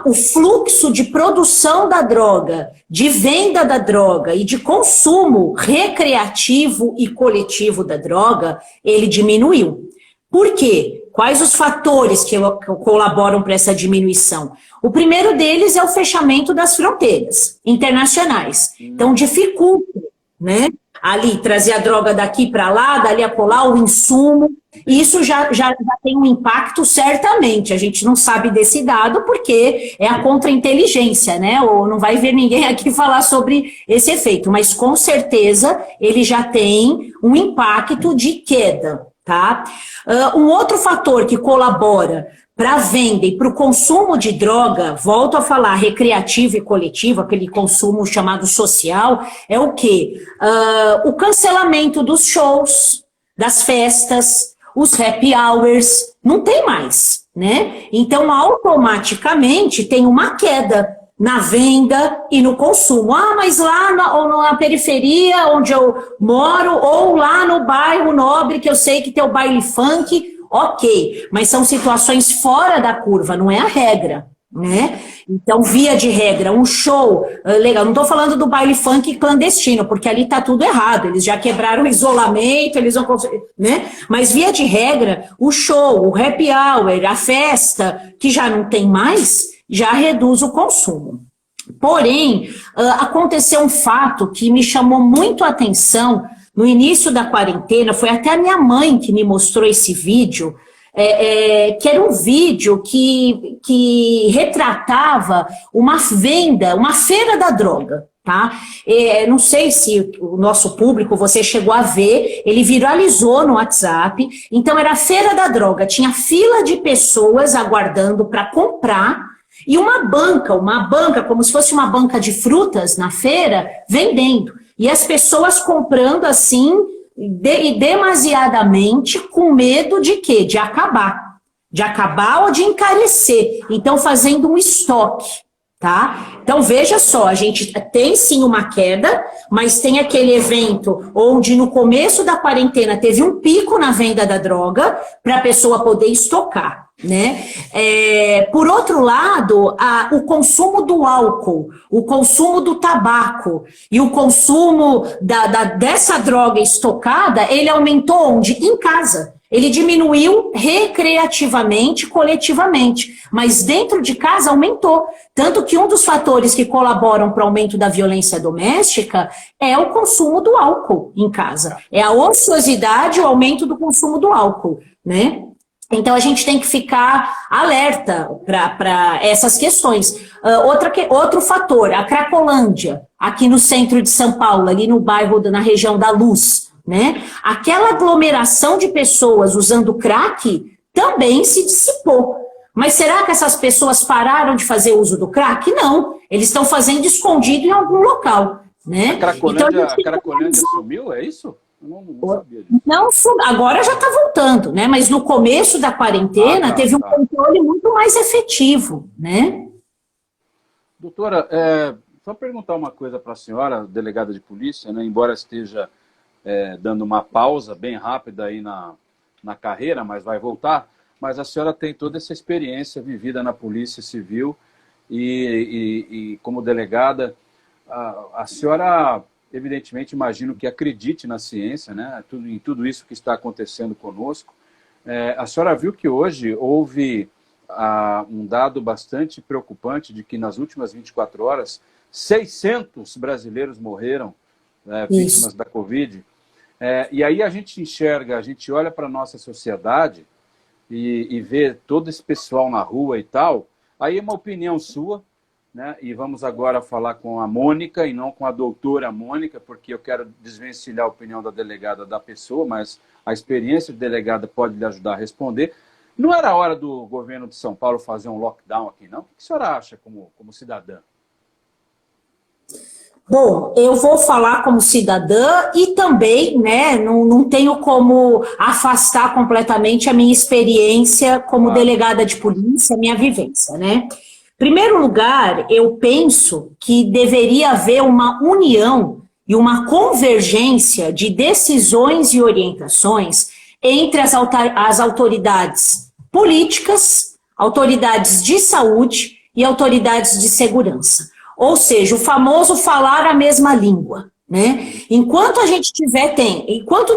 O fluxo de produção da droga, de venda da droga e de consumo recreativo e coletivo da droga, ele diminuiu. Por quê? Quais os fatores que colaboram para essa diminuição? O primeiro deles é o fechamento das fronteiras internacionais. Então, dificulta né? Ali, trazer a droga daqui para lá, dali a colar, o insumo. Isso já tem um impacto, certamente. A gente não sabe desse dado porque é a contra-inteligência, né? Ou não vai ver ninguém aqui falar sobre esse efeito. Mas, com certeza, ele já tem um impacto de queda, tá? Um outro fator que colabora para a venda e para o consumo de droga, volto a falar, recreativo e coletivo, aquele consumo chamado social, é o quê? O cancelamento dos shows, das festas, os happy hours, não tem mais, né? Então, automaticamente, tem uma queda na venda e no consumo. Ah, mas lá na periferia onde eu moro, ou lá no bairro nobre, que eu sei que tem o baile funk, ok, mas são situações fora da curva, não é a regra, né? Então, via de regra, um show, legal, não estou falando do baile funk clandestino, porque ali está tudo errado, eles já quebraram o isolamento, eles vão conseguir, né? Mas, via de regra, o show, o happy hour, a festa, que já não tem mais, já reduz o consumo. Porém, aconteceu um fato que me chamou muito a atenção no início da quarentena, foi até a minha mãe que me mostrou esse vídeo, que era um vídeo que retratava uma venda, uma feira da droga, tá? Não sei se o nosso público, você chegou a ver, ele viralizou no WhatsApp, então era a feira da droga, tinha fila de pessoas aguardando para comprar, e uma banca, como se fosse uma banca de frutas na feira, vendendo. E as pessoas comprando assim, demasiadamente, com medo de quê? De acabar. De acabar ou de encarecer. Então, fazendo um estoque, tá? Então, veja só, a gente tem sim uma queda, mas tem aquele evento onde no começo da quarentena teve um pico na venda da droga para a pessoa poder estocar. Né? Por outro lado, o consumo do álcool, o consumo do tabaco e o consumo dessa droga estocada, ele aumentou onde? Em casa. Ele diminuiu recreativamente, coletivamente, mas dentro de casa aumentou. Tanto que um dos fatores que colaboram para o aumento da violência doméstica é o consumo do álcool em casa. É a ociosidade, o aumento do consumo do álcool, né? Então, a gente tem que ficar alerta para essas questões. Outro fator, a Cracolândia, aqui no centro de São Paulo, ali no bairro, na região da Luz, né? Aquela aglomeração de pessoas usando crack também se dissipou. Mas será que essas pessoas pararam de fazer uso do crack? Não, eles estão fazendo escondido em algum local, né? A Cracolândia sumiu, é isso? Não sabia disso. Não, agora já está voltando, né? Mas no começo da quarentena teve um controle muito mais efetivo, né? Doutora, só perguntar uma coisa para a senhora, delegada de polícia, né? Embora esteja dando uma pausa bem rápida aí na carreira, mas vai voltar, mas a senhora tem toda essa experiência vivida na Polícia Civil e como delegada, a senhora... Evidentemente, imagino que acredite na ciência, né? Em tudo isso que está acontecendo conosco. A senhora viu que hoje houve um dado bastante preocupante de que nas últimas 24 horas, 600 brasileiros morreram vítimas da Covid. E aí a gente enxerga, a gente olha para a nossa sociedade e vê todo esse pessoal na rua e tal. Aí é uma opinião sua, né? E vamos agora falar com a Mônica e não com a doutora Mônica, porque eu quero desvencilhar a opinião da delegada da pessoa, mas a experiência de delegada pode lhe ajudar a responder. Não era hora do governo de São Paulo fazer um lockdown aqui, não? O que a senhora acha como cidadã? Bom, eu vou falar como cidadã e também, né, não tenho como afastar completamente a minha experiência como delegada de polícia, a minha vivência, né? Em primeiro lugar, eu penso que deveria haver uma união e uma convergência de decisões e orientações entre as autoridades políticas, autoridades de saúde e autoridades de segurança. Ou seja, o famoso falar a mesma língua, né? Enquanto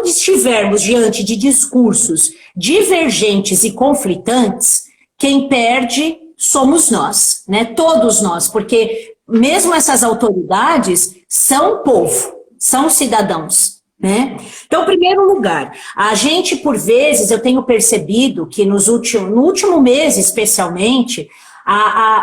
estivermos diante de discursos divergentes e conflitantes, quem perde somos nós, né? Todos nós, porque mesmo essas autoridades são povo, são os cidadãos. Né? Então, em primeiro lugar, a gente, por vezes, eu tenho percebido que no último mês, especialmente,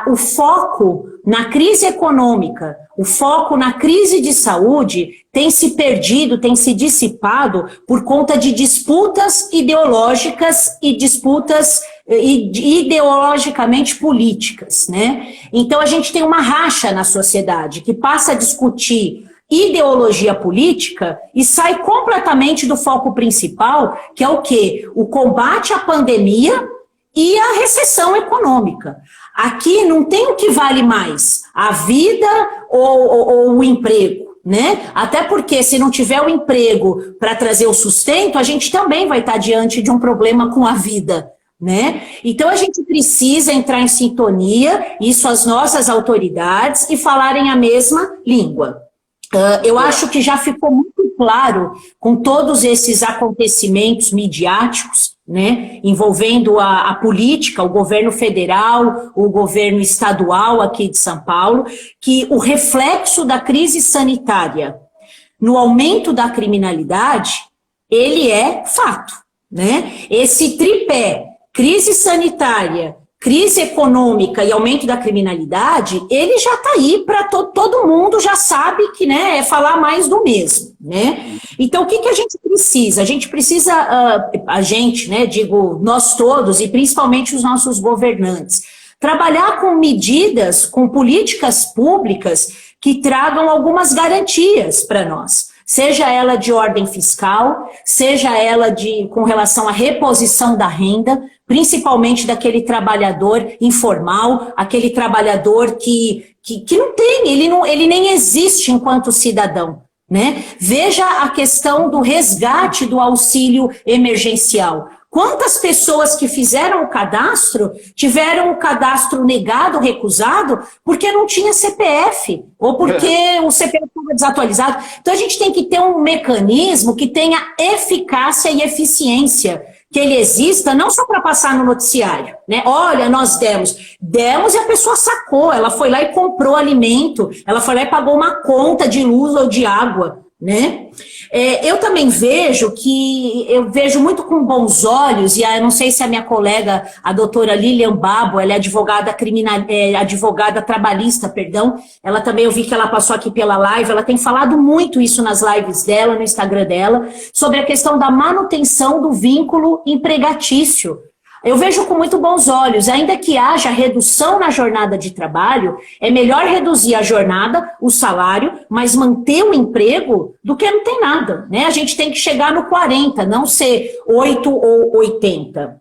o foco na crise econômica, o foco na crise de saúde tem se perdido, tem se dissipado por conta de disputas ideológicas e disputas ideologicamente políticas, né? Então, a gente tem uma racha na sociedade que passa a discutir ideologia política e sai completamente do foco principal, que é o quê? O combate à pandemia e a recessão econômica. Aqui não tem o que vale mais, a vida ou o emprego, né? Até porque se não tiver o emprego para trazer o sustento, a gente também vai estar diante de um problema com a vida, né? Então a gente precisa entrar em sintonia, isso as nossas autoridades, e falarem a mesma língua. Eu acho que já ficou muito claro com todos esses acontecimentos midiáticos, né, envolvendo a política, o governo federal, o governo estadual aqui de São Paulo, que o reflexo da crise sanitária no aumento da criminalidade, ele é fato, né? Esse tripé, crise sanitária, crise econômica e aumento da criminalidade, ele já está aí para todo mundo já sabe que, né, é falar mais do mesmo, né? Então, o que a gente precisa? A gente precisa, né, digo, nós todos, e principalmente os nossos governantes, trabalhar com medidas, com políticas públicas que tragam algumas garantias para nós. Seja ela de ordem fiscal, seja ela com relação à reposição da renda, principalmente daquele trabalhador informal, aquele trabalhador que não tem, ele nem existe enquanto cidadão, né? Veja a questão do resgate do auxílio emergencial. Quantas pessoas que fizeram o cadastro tiveram o cadastro negado, recusado, porque não tinha CPF, ou porque o CPF estava desatualizado. Então a gente tem que ter um mecanismo que tenha eficácia e eficiência, que ele exista não só para passar no noticiário, né? Olha, nós demos e a pessoa sacou, ela foi lá e comprou alimento, ela foi lá e pagou uma conta de luz ou de água, né? Eu também vejo muito com bons olhos, e eu não sei se a minha colega, a doutora Lilian Babo, ela é advogada trabalhista, perdão, ela também, eu vi que ela passou aqui pela live, ela tem falado muito isso nas lives dela, no Instagram dela, sobre a questão da manutenção do vínculo empregatício. Eu vejo com muito bons olhos, ainda que haja redução na jornada de trabalho, é melhor reduzir a jornada, o salário, mas manter o emprego do que não tem nada, né? A gente tem que chegar no 40, não ser 8 ou 80.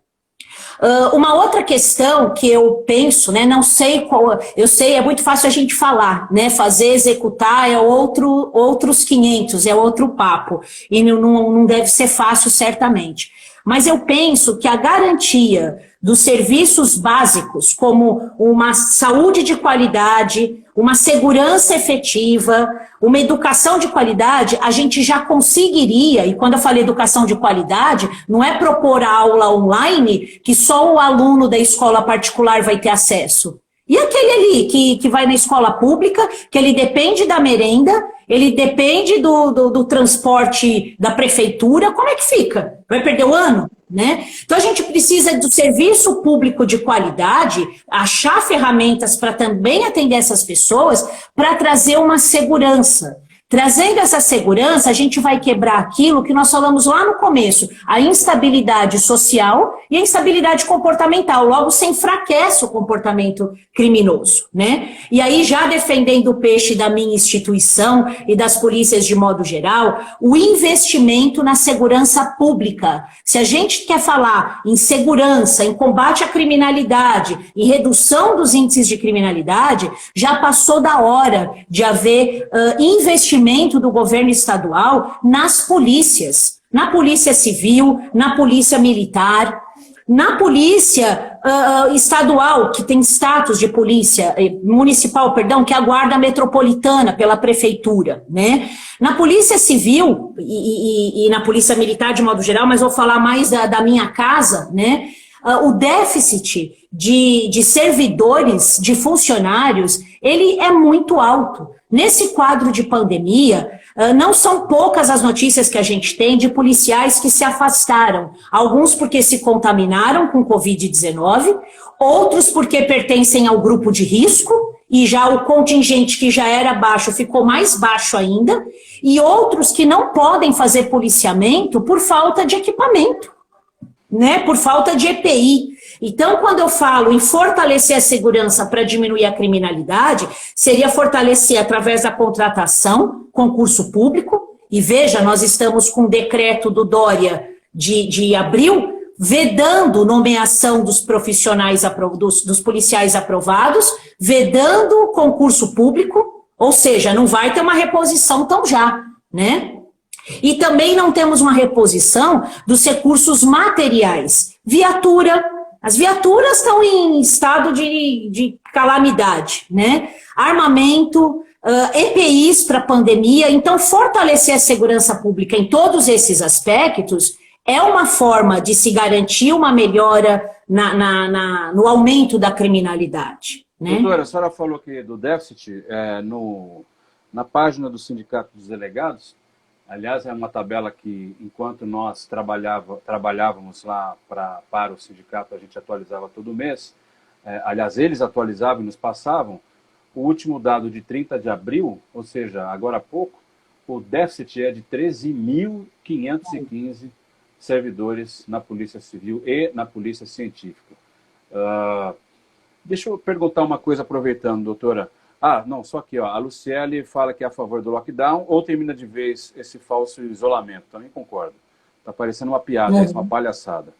Uma outra questão que eu penso, né, não sei qual, eu sei, é muito fácil a gente falar, né, fazer, executar é outros 500, é outro papo, e não deve ser fácil certamente. Mas eu penso que a garantia dos serviços básicos, como uma saúde de qualidade, uma segurança efetiva, uma educação de qualidade, a gente já conseguiria, e quando eu falei educação de qualidade, não é propor a aula online que só o aluno da escola particular vai ter acesso. E aquele ali que vai na escola pública, que ele depende da merenda, ele depende do transporte da prefeitura, como é que fica? Vai perder o ano? Né? Então a gente precisa do serviço público de qualidade, achar ferramentas para também atender essas pessoas, para trazer uma segurança. Trazendo essa segurança, a gente vai quebrar aquilo que nós falamos lá no começo, a instabilidade social e a instabilidade comportamental. Logo, se enfraquece o comportamento criminoso, né? E aí, já defendendo o peixe da minha instituição e das polícias de modo geral, o investimento na segurança pública. Se a gente quer falar em segurança, em combate à criminalidade, em redução dos índices de criminalidade, já passou da hora de haver investimento do governo estadual nas polícias, na polícia civil, na polícia militar, na polícia estadual, que tem status de polícia municipal, perdão, que é a guarda metropolitana pela prefeitura, né? Na polícia civil e na polícia militar de modo geral, mas vou falar mais da minha casa, né? o déficit de servidores, de funcionários, ele é muito alto. Nesse quadro de pandemia, não são poucas as notícias que a gente tem de policiais que se afastaram. Alguns porque se contaminaram com Covid-19, outros porque pertencem ao grupo de risco, e já o contingente que já era baixo ficou mais baixo ainda, e outros que não podem fazer policiamento por falta de equipamento, né? Por falta de EPI. Então, quando eu falo em fortalecer a segurança para diminuir a criminalidade, seria fortalecer através da contratação, concurso público, e veja, nós estamos com o decreto do Dória de abril, vedando nomeação dos profissionais, dos policiais aprovados, vedando concurso público, ou seja, não vai ter uma reposição tão já, né? E também não temos uma reposição dos recursos materiais. Viatura, as viaturas estão em estado de calamidade, né? Armamento, EPIs para a pandemia. Então, fortalecer a segurança pública em todos esses aspectos é uma forma de se garantir uma melhora no aumento da criminalidade. Né? Doutora, a senhora falou aqui do déficit na página do Sindicato dos Delegados. Aliás, é uma tabela que, enquanto nós trabalhávamos lá para o sindicato, a gente atualizava todo mês. Aliás, eles atualizavam e nos passavam. O último dado de 30 de abril, ou seja, agora há pouco, o déficit é de 13.515 servidores na Polícia Civil e na Polícia Científica. Deixa eu perguntar uma coisa, aproveitando, doutora. Não, só aqui, ó, a Luciele fala que é a favor do lockdown ou termina de vez esse falso isolamento. Também concordo. Está parecendo uma piada, uma palhaçada.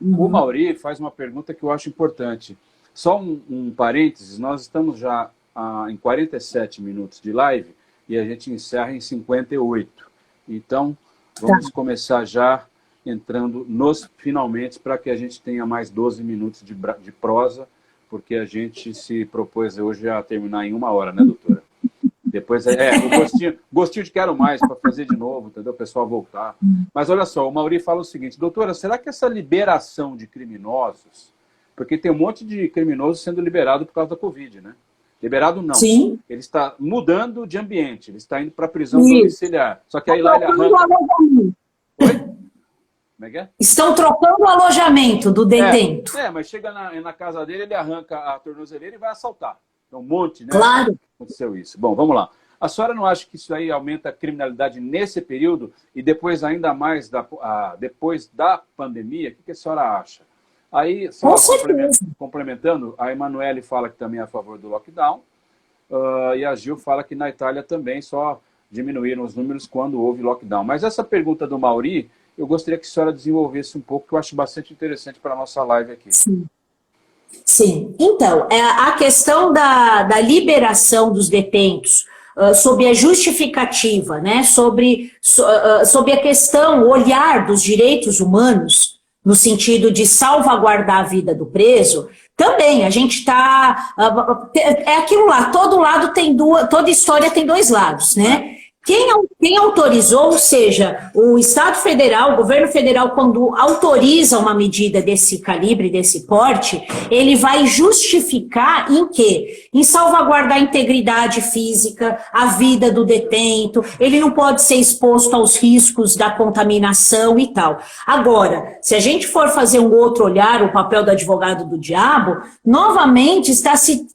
O Mauri faz uma pergunta que eu acho importante. Só um parênteses, nós estamos já em 47 minutos de live e a gente encerra em 58. Então, vamos começar já entrando nos finalmente para que a gente tenha mais 12 minutos de prosa, porque a gente se propôs hoje a terminar em 1 hora, né, doutora? Depois o gostinho de quero mais para fazer de novo, entendeu? O pessoal voltar. Mas olha só, o Mauri fala o seguinte, doutora, será que essa liberação de criminosos, porque tem um monte de criminosos sendo liberado por causa da Covid, né? Liberado não. Sim. Ele está mudando de ambiente, ele está indo para a prisão domiciliar. Só que aí lá ele arranca... Oi? Como é que é? Estão trocando o alojamento do detento. Mas chega na casa dele, ele arranca a tornozeleira e vai assaltar. Então, um monte, né? Claro. Aconteceu isso. Bom, vamos lá. A senhora não acha que isso aí aumenta a criminalidade nesse período e depois ainda mais depois da pandemia? O que a senhora acha? Aí, só complementando, a Emanuele fala que também é a favor do lockdown e a Gil fala que na Itália também só diminuíram os números quando houve lockdown. Mas essa pergunta do Mauri, eu gostaria que a senhora desenvolvesse um pouco, que eu acho bastante interessante para a nossa live aqui. Sim. Então, a questão da liberação dos detentos, sobre a justificativa, né, sobre a questão, o olhar dos direitos humanos, no sentido de salvaguardar a vida do preso, também a gente está... É aquilo lá, toda história tem dois lados, né? Quem autorizou, ou seja, o Estado Federal, o governo federal, quando autoriza uma medida desse calibre, desse porte, ele vai justificar em quê? Em salvaguardar a integridade física, a vida do detento, ele não pode ser exposto aos riscos da contaminação e tal. Agora, se a gente for fazer um outro olhar, o papel do advogado do diabo, novamente está se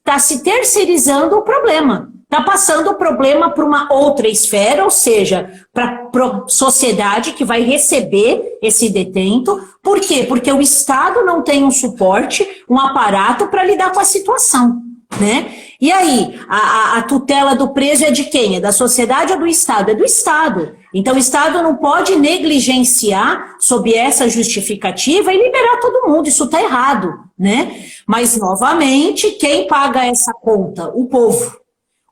terceirizando o problema. Está passando o problema para uma outra esfera, ou seja, para a sociedade que vai receber esse detento. Por quê? Porque o Estado não tem um suporte, um aparato para lidar com a situação, né? E aí, a tutela do preso é de quem? É da sociedade ou do Estado? É do Estado. Então, o Estado não pode negligenciar sob essa justificativa e liberar todo mundo. Isso está errado, né? Mas, novamente, quem paga essa conta? O povo.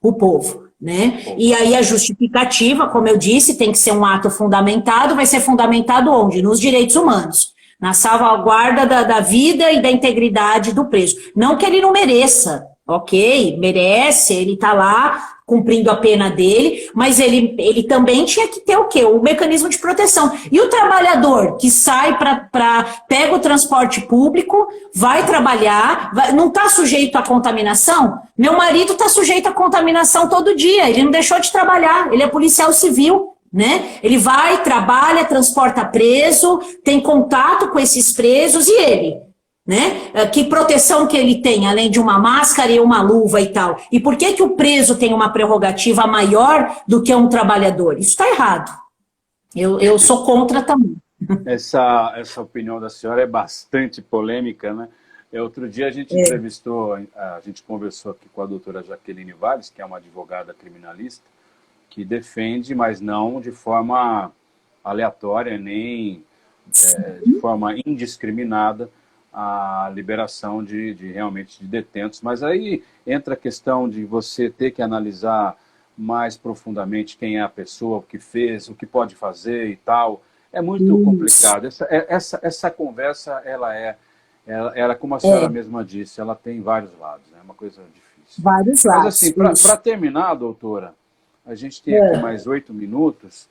O povo, né? E aí a justificativa, como eu disse, tem que ser um ato fundamentado, vai ser fundamentado onde? Nos direitos humanos, na salvaguarda da vida e da integridade do preso. Não que ele não mereça, ok, merece, ele está lá cumprindo a pena dele, mas ele também tinha que ter o quê? O mecanismo de proteção. E o trabalhador que sai pega o transporte público, vai trabalhar, não está sujeito à contaminação? Meu marido está sujeito à contaminação todo dia, ele não deixou de trabalhar, ele é policial civil, né? Ele vai, trabalha, transporta preso, tem contato com esses presos e ele... né? Que proteção que ele tem, além de uma máscara e uma luva e tal? E por que o preso tem uma prerrogativa maior do que um trabalhador? Isso está errado. Eu sou contra também. Essa opinião da senhora é bastante polêmica, né? Outro dia a gente entrevistou, a gente conversou aqui com a doutora Jaqueline Valles, que é uma advogada criminalista, que defende, mas não de forma aleatória, nem de forma indiscriminada, a liberação realmente de detentos. Mas aí entra a questão de você ter que analisar mais profundamente quem é a pessoa, o que fez, o que pode fazer e tal. É muito complicado. Essa conversa, ela, como a senhora mesma disse, ela tem vários lados, é uma coisa difícil. Vários lados. Mas assim, para terminar, doutora, a gente tem aqui mais 8 minutos,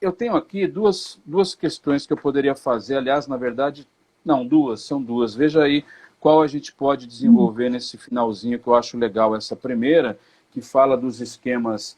eu tenho aqui duas questões que eu poderia fazer, aliás, na verdade, não, são duas. Veja aí qual a gente pode desenvolver nesse finalzinho, que eu acho legal. Essa primeira, que fala dos esquemas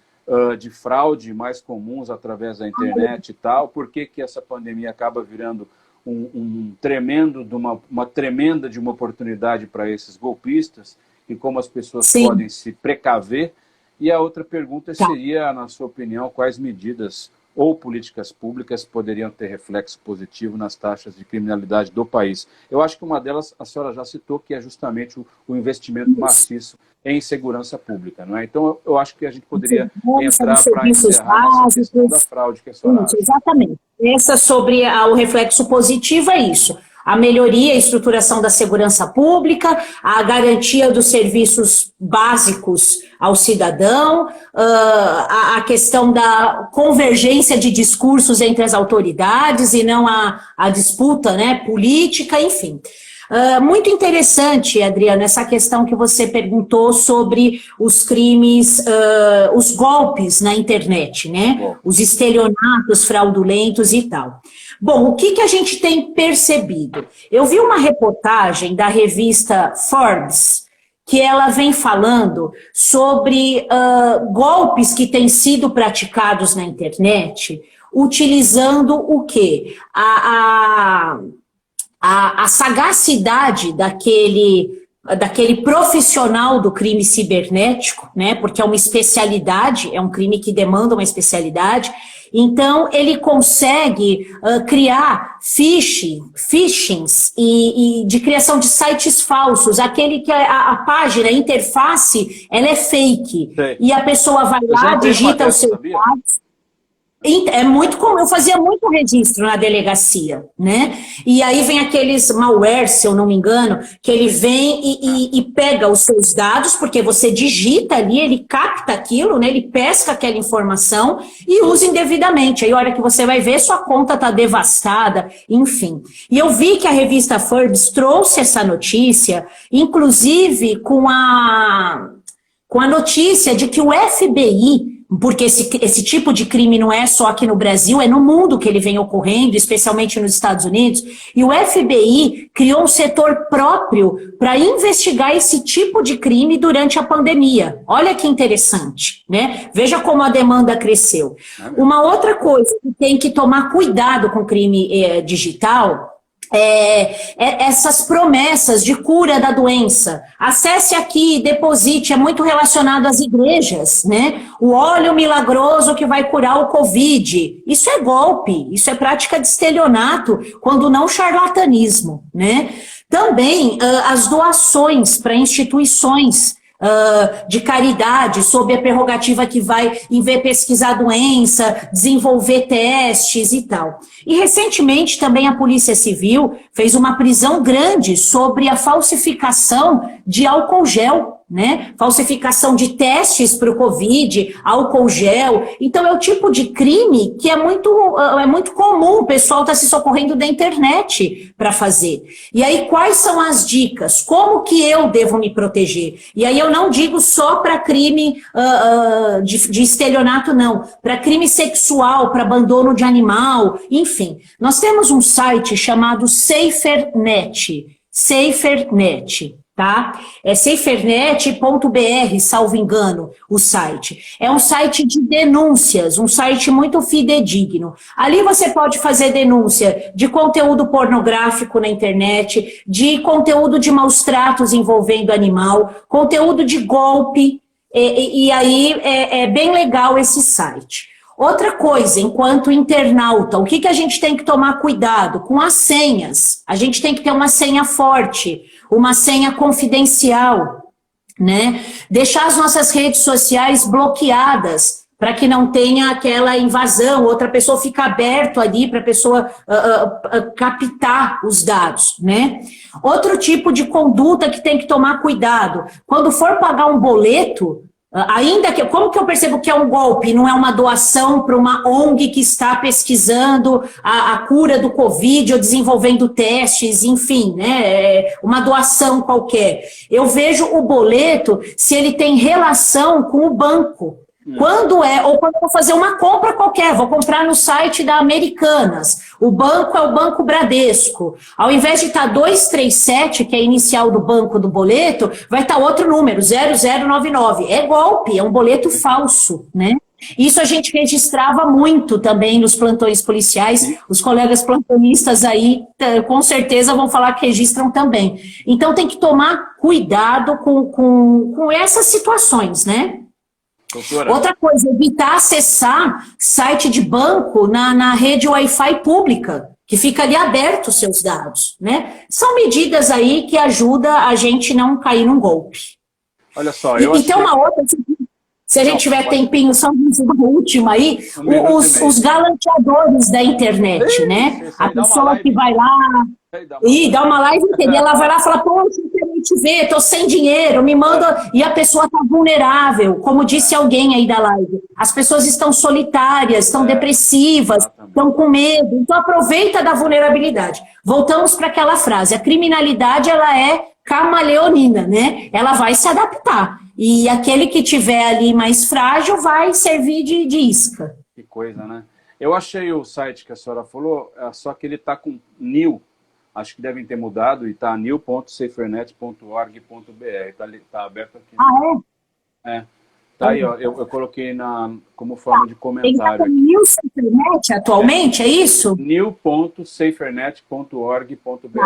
de fraude mais comuns através da internet e tal, por que essa pandemia acaba virando uma tremenda de uma oportunidade para esses golpistas e como as pessoas podem se precaver. E a outra pergunta seria, na sua opinião, quais medidas ou políticas públicas poderiam ter reflexo positivo nas taxas de criminalidade do país. Eu acho que uma delas, a senhora já citou, que é justamente o investimento maciço em segurança pública, não é? Então, eu acho que a gente poderia entrar para encerrar essa questão da fraude que a senhora acha. Exatamente. Essa sobre o reflexo positivo é isso. A melhoria e estruturação da segurança pública, a garantia dos serviços básicos ao cidadão, a questão da convergência de discursos entre as autoridades e não a disputa, né, política, enfim. Muito interessante, Adriana, essa questão que você perguntou sobre os crimes, os golpes na internet, né? Os estelionatos fraudulentos e tal. Bom, o que a gente tem percebido? Eu vi uma reportagem da revista Forbes, que ela vem falando sobre golpes que têm sido praticados na internet, utilizando o quê? A sagacidade daquele profissional do crime cibernético, né? Porque é uma especialidade, é um crime que demanda uma especialidade. Então, ele consegue criar phishings e de criação de sites falsos, aquele que a página, a interface, ela é fake. Sim. E a pessoa vai lá, digita os seus dados. É muito comum, eu fazia muito registro na delegacia, né? E aí vem aqueles malware, se eu não me engano, que ele vem e pega os seus dados, porque você digita ali, ele capta aquilo, né? Ele pesca aquela informação e usa indevidamente. Aí a hora que você vai ver, sua conta está devastada, enfim. E eu vi que a revista Forbes trouxe essa notícia, inclusive com a notícia de que o FBI, porque esse tipo de crime não é só aqui no Brasil, é no mundo que ele vem ocorrendo, especialmente nos Estados Unidos, e o FBI criou um setor próprio para investigar esse tipo de crime durante a pandemia. Olha que interessante, né? Veja como a demanda cresceu. Uma outra coisa que tem que tomar cuidado com o crime digital essas promessas de cura da doença. Acesse aqui, deposite, é muito relacionado às igrejas, né? O óleo milagroso que vai curar o Covid. Isso é golpe, isso é prática de estelionato, quando não charlatanismo, né? Também as doações para instituições de caridade, sob a prerrogativa que vai, em vez de pesquisar a doença, desenvolver testes e tal. E recentemente também a Polícia Civil fez uma prisão grande sobre a falsificação de álcool gel, né? Falsificação de testes para o Covid, álcool gel. Então, é o tipo de crime que é muito comum, o pessoal está se socorrendo da internet para fazer. E aí, quais são as dicas? Como que eu devo me proteger? E aí, eu não digo só para crime de estelionato, não. Para crime sexual, para abandono de animal, enfim. Nós temos um site chamado SaferNet. SaferNet. Tá? É safernet.br, salvo engano, o site. É um site de denúncias, um site muito fidedigno. Ali você pode fazer denúncia de conteúdo pornográfico na internet, de conteúdo de maus tratos envolvendo animal, conteúdo de golpe, e aí é bem legal esse site. Outra coisa, enquanto internauta, o que a gente tem que tomar cuidado? Com as senhas. A gente tem que ter uma senha forte, uma senha confidencial, né? Deixar as nossas redes sociais bloqueadas, para que não tenha aquela invasão, outra pessoa fica aberto ali para a pessoa captar os dados, né? Outro tipo de conduta que tem que tomar cuidado, quando for pagar um boleto, ainda que, como que eu percebo que é um golpe, não é uma doação para uma ONG que está pesquisando a cura do Covid ou desenvolvendo testes, enfim, né, uma doação qualquer. Eu vejo o boleto se ele tem relação com o banco. Quando ou quando eu vou fazer uma compra qualquer, vou comprar no site da Americanas, o banco é o Banco Bradesco. Ao invés de estar 237, que é a inicial do banco do boleto, vai estar outro número, 0099. É golpe, é um boleto falso, né? Isso a gente registrava muito também nos plantões policiais, os colegas plantonistas aí com certeza vão falar que registram também. Então tem que tomar cuidado com essas situações, né? Doutora. Outra coisa, evitar acessar site de banco na rede Wi-Fi pública, que fica ali aberto os seus dados, né? São medidas aí que ajudam a gente não cair num golpe. Olha só, e tem uma outra, se a gente tiver tempinho, só uma última aí, os galanteadores da internet, né? A pessoa que vai lá dá uma live inteira, ela vai lá e fala, poxa, eu quero te ver, tô sem dinheiro, me manda, e a pessoa tá vulnerável, como disse alguém aí da live. As pessoas estão solitárias, estão depressivas, estão com medo, então aproveita da vulnerabilidade. Voltamos para aquela frase, a criminalidade, ela é camaleonina, né? Ela vai se adaptar. E aquele que tiver ali mais frágil vai servir de isca. Que coisa, né? Eu achei o site que a senhora falou, só que ele está com new, acho que devem ter mudado, e está new.safernet.org.br, está aberto aqui. Tá aí, ó, eu coloquei como forma de comentário. Ele está com New Safernet atualmente, é isso? new.safernet.org.br.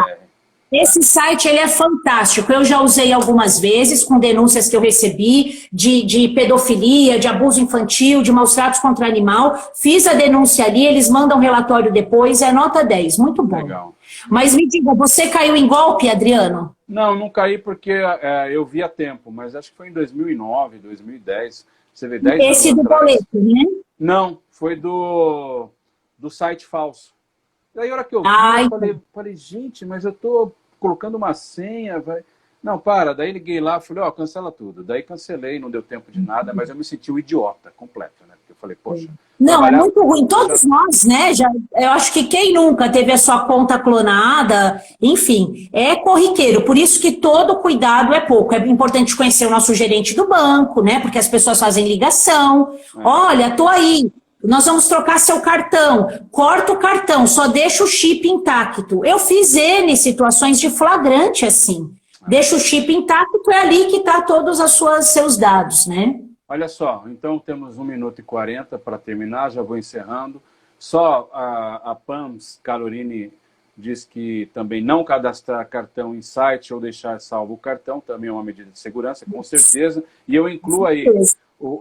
Esse site ele é fantástico, eu já usei algumas vezes com denúncias que eu recebi de pedofilia, de abuso infantil, de maus tratos contra animal, fiz a denúncia ali, eles mandam relatório depois, é nota 10, muito bom. Legal. Mas me diga, você caiu em golpe, Adriano? Não caí porque eu vi a tempo, mas acho que foi em 2009, 2010, você vê 10 anos Esse do atrás. boleto, né? Não, foi do site falso. Daí a hora que eu vi, eu falei, gente, mas eu tô colocando uma senha, vai... Não, daí liguei lá, falei, cancela tudo. Daí cancelei, não deu tempo de nada, mas eu me senti um idiota completo, né? Porque eu falei, poxa... Não, é muito ruim. Todos nós, né? Eu acho que quem nunca teve a sua conta clonada, enfim, é corriqueiro. Por isso que todo cuidado é pouco. É importante conhecer o nosso gerente do banco, né? Porque as pessoas fazem ligação. Olha, tô aí. Nós vamos trocar seu cartão. Corta o cartão, só deixa o chip intacto. Eu fiz N situações de flagrante assim. Deixa o chip intacto, é ali que está todos os seus dados, né? Olha só, então temos 1 minuto e 40 para terminar, já vou encerrando. Só a Pams Caroline diz que também não cadastrar cartão em site ou deixar salvo o cartão, também é uma medida de segurança, com certeza. E eu incluo aí,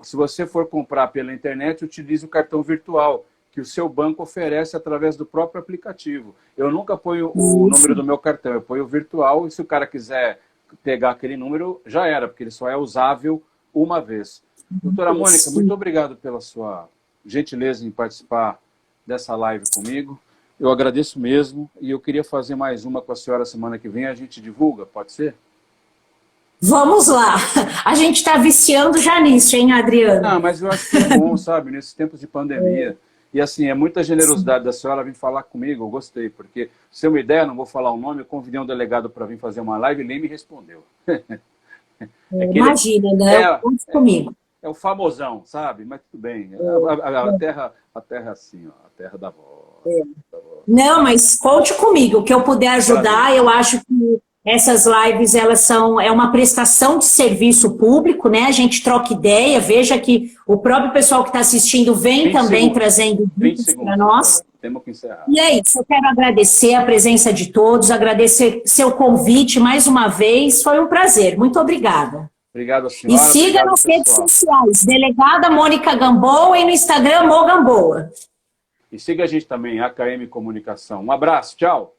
se você for comprar pela internet, utilize o cartão virtual, que o seu banco oferece através do próprio aplicativo. Eu nunca ponho o número do meu cartão, eu ponho o virtual, e se o cara quiser pegar aquele número, já era, porque ele só é usável uma vez. Doutora Mônica, muito obrigado pela sua gentileza em participar dessa live comigo. Eu agradeço mesmo, e eu queria fazer mais uma com a senhora semana que vem, a gente divulga, pode ser? Vamos lá. A gente está viciando já nisso, hein, Adriano? Ah, mas eu acho que é bom, sabe, nesses tempos de pandemia. E assim, é muita generosidade da senhora vir falar comigo, eu gostei, porque, se eu me der, não vou falar o nome, eu convidei um delegado para vir fazer uma live e nem me respondeu. Imagina, né? Comigo. É o famosão, sabe? Mas tudo bem. A terra assim, ó, a terra da voz. Não, mas conte comigo, o que eu puder ajudar, eu acho que essas lives, é uma prestação de serviço público, né? A gente troca ideia, veja que o próprio pessoal que está assistindo vem também trazendo dicas para nós. Temos que encerrar. E é isso, eu quero agradecer a presença de todos, agradecer seu convite mais uma vez, foi um prazer, muito obrigada. Obrigado, senhora. E siga nas redes sociais, Delegada Mônica Gamboa e no Instagram, Mo Gamboa. E siga a gente também, AKM Comunicação. Um abraço, tchau.